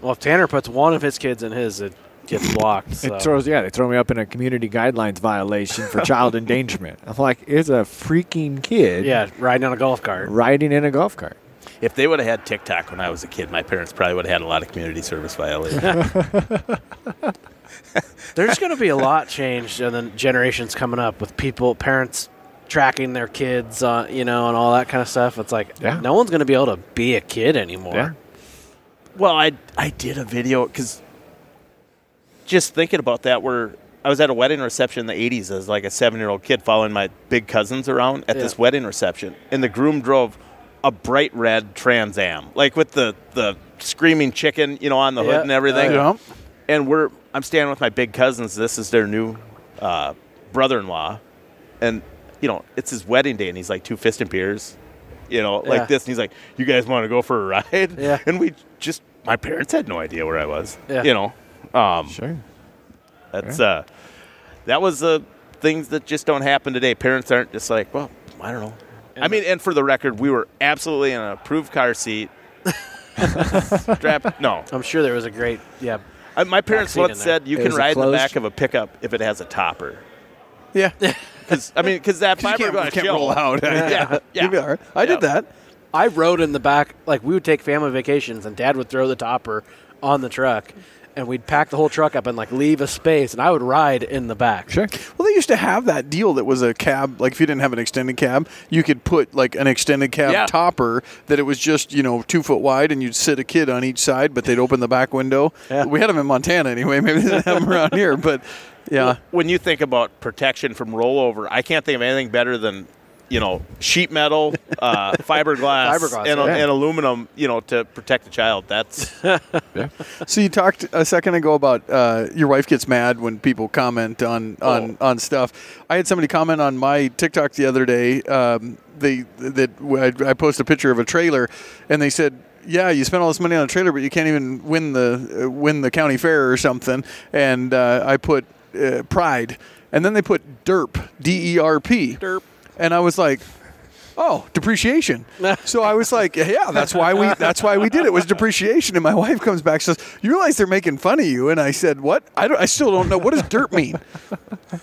Well, if Tanner puts one of his kids in his, it gets blocked. So. They throw me up in a community guidelines violation for child endangerment. I'm like, it's a freaking kid. Yeah, riding on a golf cart. Riding in a golf cart. If they would have had TikTok when I was a kid, my parents probably would have had a lot of community service violations. There's going to be a lot changed in the generations coming up with parents tracking their kids, and all that kind of stuff. It's like no one's going to be able to be a kid anymore. Yeah. Well, I did a video because just thinking about that, where I was at a wedding reception in the 80s as like a 7-year-old kid following my big cousins around at this wedding reception, and the groom drove a bright red Trans Am, like with the screaming chicken, on the hood and everything. And I'm standing with my big cousins. This is their new brother-in-law, and it's his wedding day, and he's like 2 fisting beers, like this, and he's like, "You guys want to go for a ride?" Yeah. And my parents had no idea where I was. Yeah. Sure. That's that was things that just don't happen today. Parents aren't just like, well, I don't know. And for the record, we were absolutely in an approved car seat. No. I'm sure there was a great, My parents once said you can ride in the back of a pickup if it has a topper. Yeah. Because that fiberglass can't roll out. Yeah. You'll be all right. I did that. I rode in the back, like we would take family vacations, and Dad would throw the topper on the truck, and we'd pack the whole truck up and like leave a space, and I would ride in the back. Sure. Well, they used to have that deal that was a cab. Like if you didn't have an extended cab, you could put like an extended cab topper that it was just 2 foot wide, and you'd sit a kid on each side, but they'd open the back window. Yeah. We had them in Montana anyway. Maybe they didn't have them around here, but yeah. When you think about protection from rollover, I can't think of anything better than sheet metal, fiberglass, and aluminum, to protect the child. That's So you talked a second ago about your wife gets mad when people comment on stuff. I had somebody comment on my TikTok the other day. I posted a picture of a trailer, and they said, "Yeah, you spent all this money on a trailer, but you can't even win the county fair or something." And I put pride, and then they put derp, DERP. Derp. And I was like, "Oh, depreciation." So I was like, "Yeah, that's why we did it, was depreciation." And my wife comes back and says, "You realize they're making fun of you?" And I said, "What? I still don't know. What does derp mean?"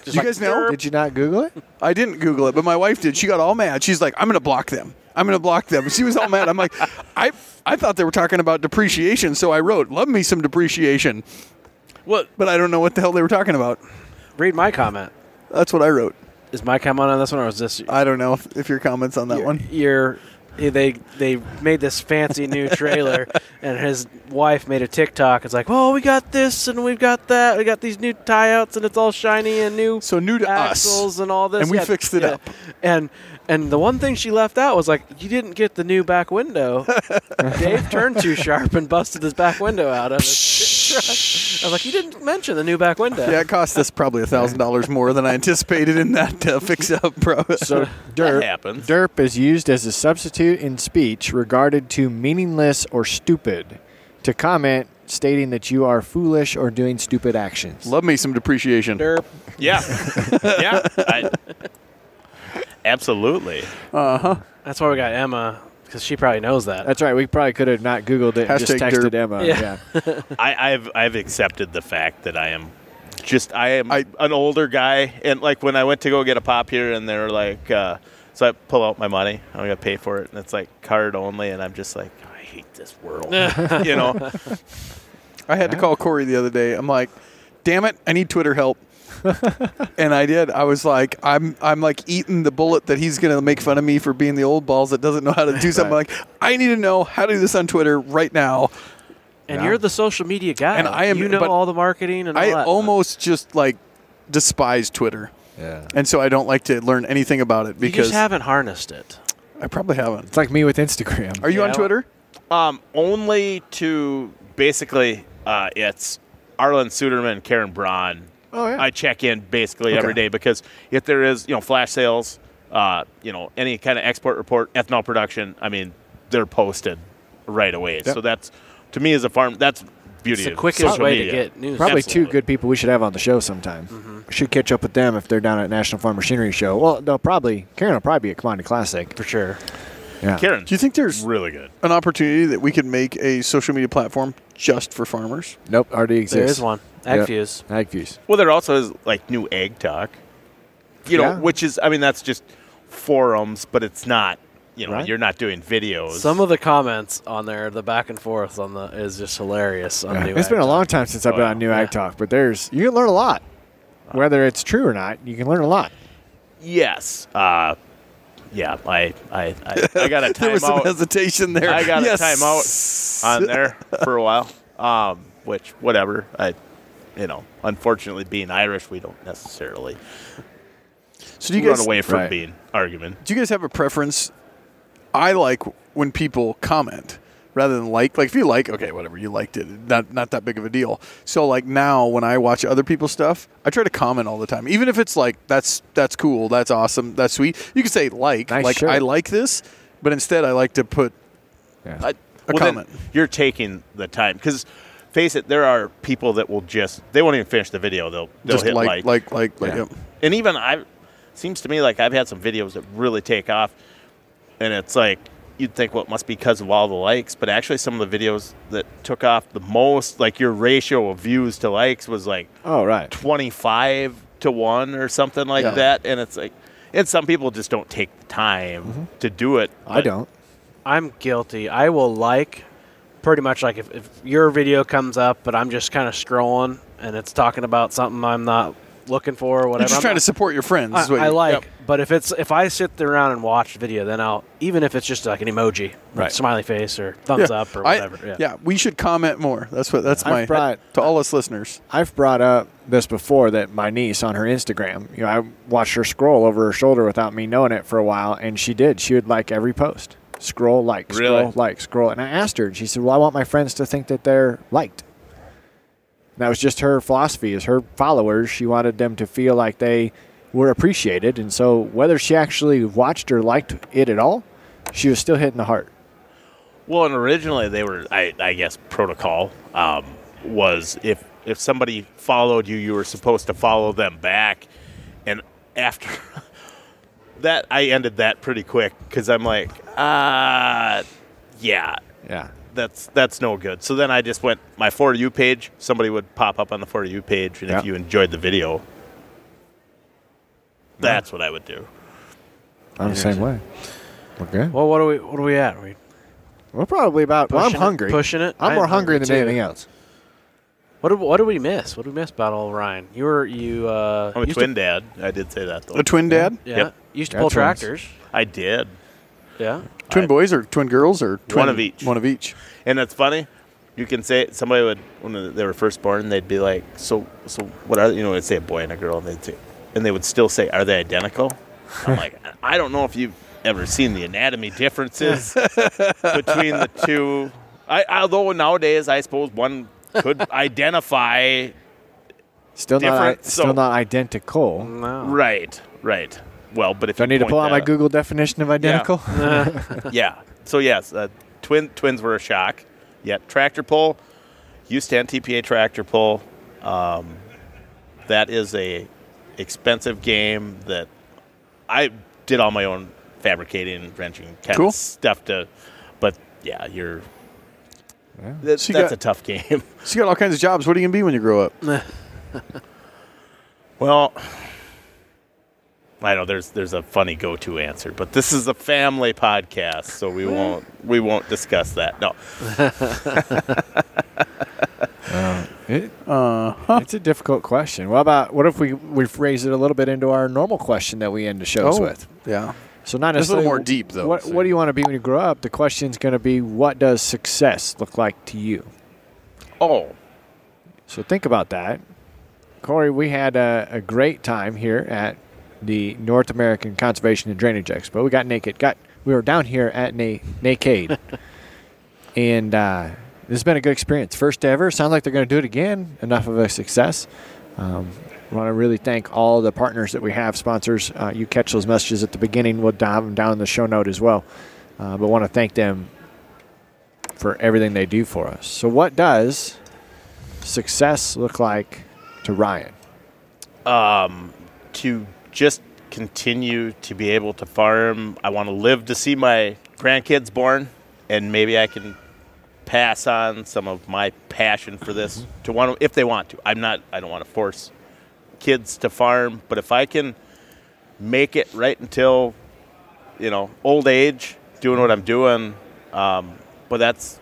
Do you guys know? Did you not Google it? I didn't Google it, but my wife did. She got all mad. She's like, "I'm going to block them. I'm going to block them." She was all mad. I'm like, I thought they were talking about depreciation, so I wrote, "Love me some depreciation." what. But I don't know what the hell they were talking about. Read my comment. That's what I wrote. Is my comment on this one, or is this? I don't know if your comments on that one. They made this fancy new trailer, and his wife made a TikTok. It's like, "Oh, we got this and we've got that. We got these new tie-outs, and it's all shiny and new. So new to axles us, and all this." and we fixed it up. And the one thing she left out was like, "You didn't get the new back window." Dave turned too sharp and busted his back window out of his truck. I was like, "You didn't mention the new back window." Yeah, it cost us probably $1,000 more than I anticipated in that fix-up. So That happens. derp is used as a substitute in speech regarded to meaningless or stupid, to comment stating that you are foolish or doing stupid actions. Love me some depreciation. Derp. Yeah. Yeah. Absolutely. That's why we got Emma, because she probably knows that. That's right. We probably could have not Googled it and just Hashtag texted derp. Emma. Yeah. I've accepted the fact that I am an older guy, and like when I went to go get a pop here, and they're like, so I pull out my money, I'm gonna pay for it, and it's like card only, and I'm just like, I hate this world, I had to call Corey the other day. I'm like, "Damn it, I need Twitter help." And I did. I was like, I'm like eating the bullet that he's going to make fun of me for being the old balls that doesn't know how to do something. Like, I need to know how to do this on Twitter right now. And you're the social media guy. And I am, you know but all the marketing and all I that. almost just like despise Twitter. Yeah. And so I don't like to learn anything about it You because just haven't harnessed it. I probably haven't. It's like me with Instagram. Are you on Yeah. Twitter? only to basically it's Arlen Suderman, Karen Braun. Oh, yeah. I check in basically every day, because if there is, flash sales, any kind of export report, ethanol production, I mean, they're posted right away. Yep. So that's, to me as a farm, that's beauty It's the of quickest social way media. to get news. Probably Absolutely. two good people we should have on the show sometime. We should catch up with them if they're down at National Farm Machinery Show. Well, Karen will probably be at Commodity Classic. For sure. Yeah. Karen, Do you think there's really good? an opportunity that we could make a social media platform just for farmers? Nope, already exists. There is one. Yep. AgFuse. AgFuse. Well, there also is like new Ag Talk. You know, Yeah. which is, I mean, that's just forums, but it's not. You know, Right. you're not doing videos. Some of the comments on there, the back and forth on the is just hilarious. On Yeah. New It's been a Ag long Talk. time since I've been on New Yeah. Ag Talk, but you can learn a lot. Whether it's true or not, you can learn a lot. Yes. Yeah. I got a There was some timeout. hesitation there. I got Yes. a timeout on there for a while. Which whatever. Unfortunately, being Irish, we don't necessarily So do you run guys away from Right. being argument. do you guys have a preference? I like when people comment rather than like. Like if you like, okay, whatever, you liked it. Not that big of a deal. So like now when I watch other people's stuff, I try to comment all the time. Even if it's like that's cool, that's awesome, that's sweet. You can say Nice like shirt. I like this, but instead I like to put Yeah. a Then comment. you're taking the time because, face it, there are people that will they won't even finish the video. They'll just hit like. Yeah. Yep. And even seems to me like I've had some videos that really take off, and it's like you'd think, well, it must be because of all the likes, but actually some of the videos that took off the most, like your ratio of views to likes was like Oh, right. 25-1 or something like Yeah. that, and it's like, and some people just don't take the time to do it. I but- don't. I'm guilty. I will pretty much like if your video comes up, but I'm just kind of scrolling and it's talking about something I'm not looking for or whatever. You're just I'm trying not- to support your friends. is what I you- like, Yep. but if I sit there around and watch the video, then I'll, even if it's just like an emoji, like Right. smiley face or thumbs up or whatever. Yeah, we should comment more. That's I've my brought- to all us listeners. I've brought up this before that my niece on her Instagram, I watched her scroll over her shoulder without me knowing it for a while, and she did. She would like every post. Scroll, like, Really? scroll, like, scroll. And I asked her, and she said, well, I want my friends to think that they're liked. And that was just her philosophy. As her followers, she wanted them to feel like they were appreciated. And so whether she actually watched or liked it at all, she was still hitting the heart. Well, and originally they were, I guess, protocol was if somebody followed you, you were supposed to follow them back. And after that, I ended that pretty quick because I'm like, yeah, Yeah. that's no good. So then I just went my For You page. Somebody would pop up on the For You page, and Yeah. if you enjoyed the video, that's what I would do. I'm the same way. Okay. Well, what are we at? Are we We're probably about, well, I'm pushing it? hungry. Pushing it? I'm I more am hungry hungry than too. anything else. What did we miss? What did we miss about old Ryan? I'm I'm a twin dad. I did say that, though. A twin dad, Yeah. Yep. Used to Yeah, pull twins. tractors. I did. Yeah. twin boys or twin girls or twin, One of each. One of each. And it's funny. You can say somebody would when they were first born, they'd be like, "So what are they?" You know, they'd say a boy and a girl, and they would still say, "Are they identical?" I'm like, I don't know if you've ever seen the anatomy differences between the two. Although nowadays, I suppose one could identify. Still Different, still so- not identical. No. Right. Well, but if Do I you need to point pull out that my out- Google definition of identical? Yeah. So yes, twins were a shock. Yeah, tractor pull. Used to NTPA tractor pull. That is a expensive game that I did all my own fabricating, wrenching kind Cool. of stuff but yeah, Yeah. that's So you got- a tough game. So you got all kinds of jobs. What are you gonna be when you grow up? Well, I know there's a funny go-to answer, but this is a family podcast, so we won't discuss that. No. It's a difficult question. What if we phrase it a little bit into our normal question that we end the shows with? yeah. So not Just a little necessarily more deep, though. What do you want to be when you grow up? The question's going to be, what does success look like to you? Oh, So think about that. Corey, we had a great time here at the North American Conservation and Drainage Expo. We got naked. We were down here at Naked. And this has been a good experience. First ever. Sounds like they're going to do it again. Enough of a success. I want to really thank all the partners that we have, sponsors. You catch those messages at the beginning. We'll have them down in the show note as well. But want to thank them for everything they do for us. So what does success look like to Ryan? to just continue to be able to farm. I want to live to see my grandkids born, and maybe I can pass on some of my passion for this to one if they want to. I don't want to force kids to farm, but if I can make it right until, old age, doing what I'm doing, but that's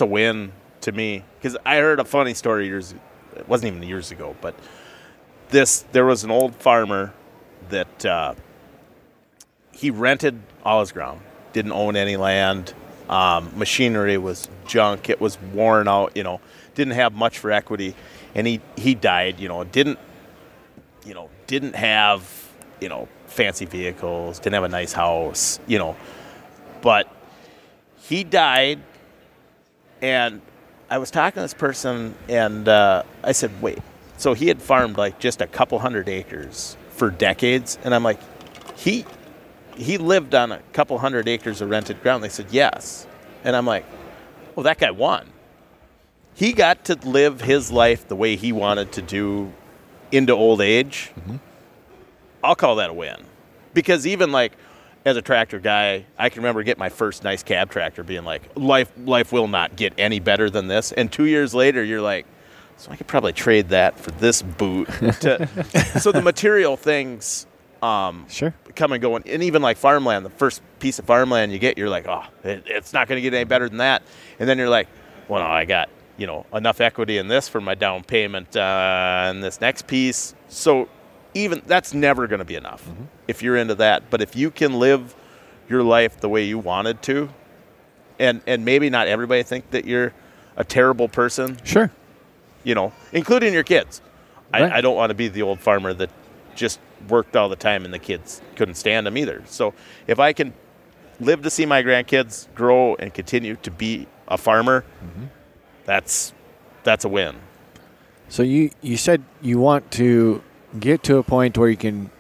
a win to me. Because I heard a funny story it wasn't even years ago, but there was an old farmer that he rented all his ground, didn't own any land. Machinery was junk. It was worn out, didn't have much for equity. And he died, didn't have, fancy vehicles, didn't have a nice house, but he died. And I was talking to this person, and I said, wait, so he had farmed like just a couple hundred acres for decades? And I'm like, he lived on a couple hundred acres of rented ground. They said, yes. And I'm like, well, that guy won. He got to live his life the way he wanted to do into old age. Mm-hmm. I'll call that a win. Because even like as a tractor guy, I can remember getting my first nice cab tractor being like, life will not get any better than this. And 2 years later, you're like, so I could probably trade that for this boot. So the material things sure, come and go. And even like farmland, the first piece of farmland you get, you're like, oh, it's not going to get any better than that. And then you're like, well, no, I got, enough equity in this for my down payment and this next piece. So even that's never going to be enough if you're into that. But if you can live your life the way you wanted to, and maybe not everybody think that you're a terrible person. Sure. Including your kids. Right. I don't want to be the old farmer that just worked all the time and the kids couldn't stand him either. So if I can live to see my grandkids grow and continue to be a farmer, that's a win. So you said you want to get to a point where you can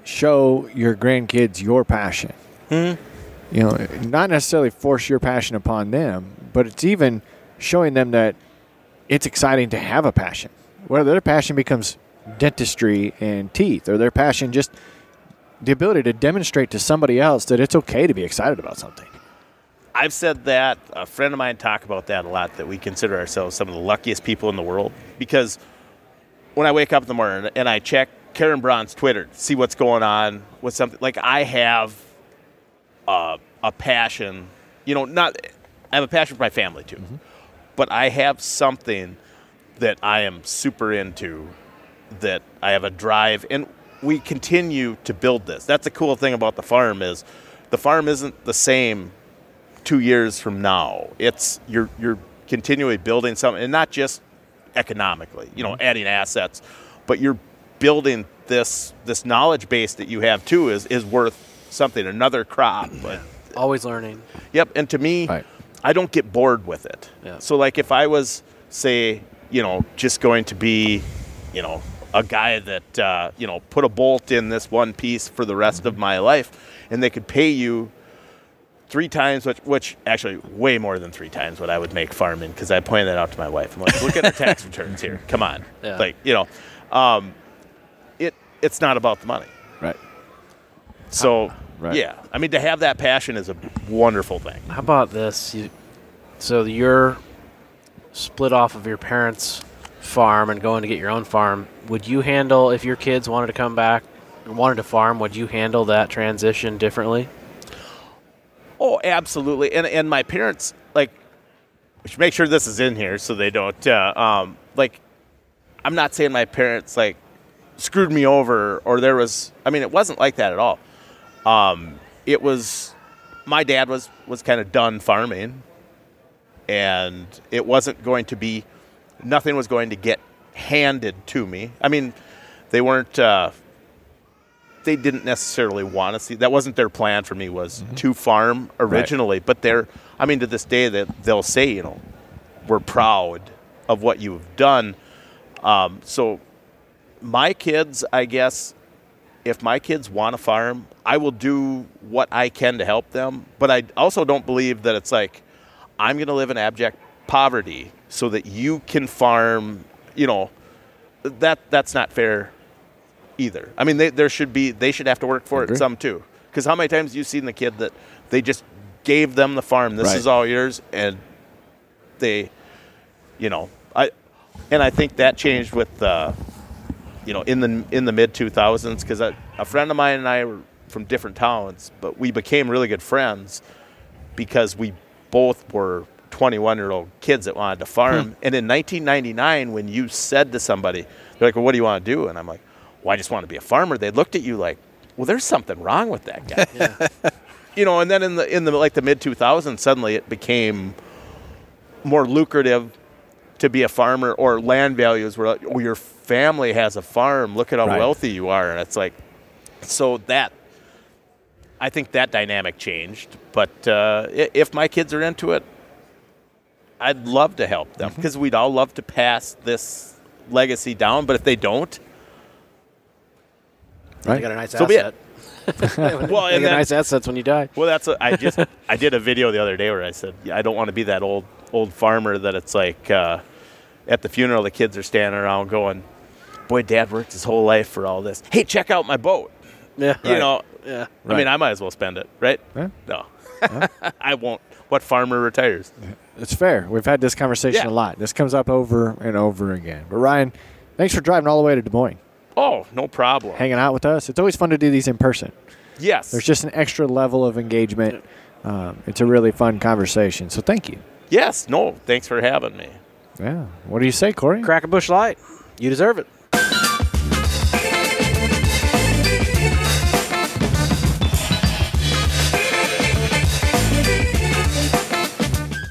show your grandkids your passion. Not necessarily force your passion upon them, but it's even showing them that it's exciting to have a passion. Whether their passion becomes dentistry and teeth, or their passion just the ability to demonstrate to somebody else that it's okay to be excited about something. I've said that. A friend of mine talk about that a lot, that we consider ourselves some of the luckiest people in the world. Because when I wake up in the morning and I check Karen Braun's Twitter, see what's going on with something, like I have a passion, I have a passion for my family too. But I have something that I am super into, that I have a drive, and we continue to build this. That's the cool thing about the farm is the farm isn't the same 2 years from now. It's you're continually building something, and not just economically, adding assets, but you're building this knowledge base that you have too is worth something, another crop. Always learning. Yep, and to me, right. I don't get bored with it. Yeah. So like if I was, say, just going to be, a guy that, put a bolt in this one piece for the rest of my life, and they could pay you 3 times, which actually way more than 3 times what I would make farming, because I pointed that out to my wife. I'm like, look at the tax returns here. Come on. Yeah. Like, it's not about the money. Right. So, right. yeah. I mean, to have that passion is a wonderful thing. How about this? So you're split off of your parents' farm and going to get your own farm. Would you handle, if your kids wanted to come back, wanted to farm, would you handle that transition differently? Oh, absolutely. And my parents, we should make sure this is in here so they don't, I'm not saying my parents, screwed me over, or it wasn't like that at all. It was, my dad was kind of done farming, and it wasn't going to be, nothing was going to get handed to me. I mean, they weren't, they didn't necessarily want to see, that wasn't their plan for me, was to farm originally. Right. But to this day, they'll say, we're proud of what you've done. So my kids, I guess, if my kids want to farm, I will do what I can to help them. But I also don't believe that it's like, I'm going to live in abject poverty so that you can farm, that's not fair either. They should have to work for it some too. Because how many times have you seen the kid that they just gave them the farm. This Right. is all yours, and they, I think that changed with, in the mid 2000s, because a friend of mine and I were from different towns, but we became really good friends because we both were 21-year-old kids that wanted to farm. And in 1999, when you said to somebody, they're like, well, what do you want to do? And I'm like, well, I just want to be a farmer. They looked at you like, well, there's something wrong with that guy. And then in the mid 2000s, suddenly it became more lucrative to be a farmer, or land values were like, oh, your family has a farm. Look at how wealthy you are. And it's like, so that, I think that dynamic changed. But if my kids are into it, I'd love to help them, because we'd all love to pass this legacy down. But if they don't, They got a nice so be asset. well, They and got then, nice assets when you die. well, that's I did a video the other day where I said, I don't want to be that old farmer that it's like at the funeral the kids are standing around going, boy, Dad worked his whole life for all this. Hey, check out my boat. Yeah. Yeah. I mean, I might as well spend it, right? Yeah. No, I won't. What farmer retires? It's fair. We've had this conversation a lot. This comes up over and over again. But Ryan, thanks for driving all the way to Des Moines, Oh, no problem. hanging out with us. It's always fun to do these in person. Yes. There's just an extra level of engagement. It's a really fun conversation. So thank you. Yes. No. Thanks for having me. Yeah. What do you say, Corey? Crack a bush light. You deserve it.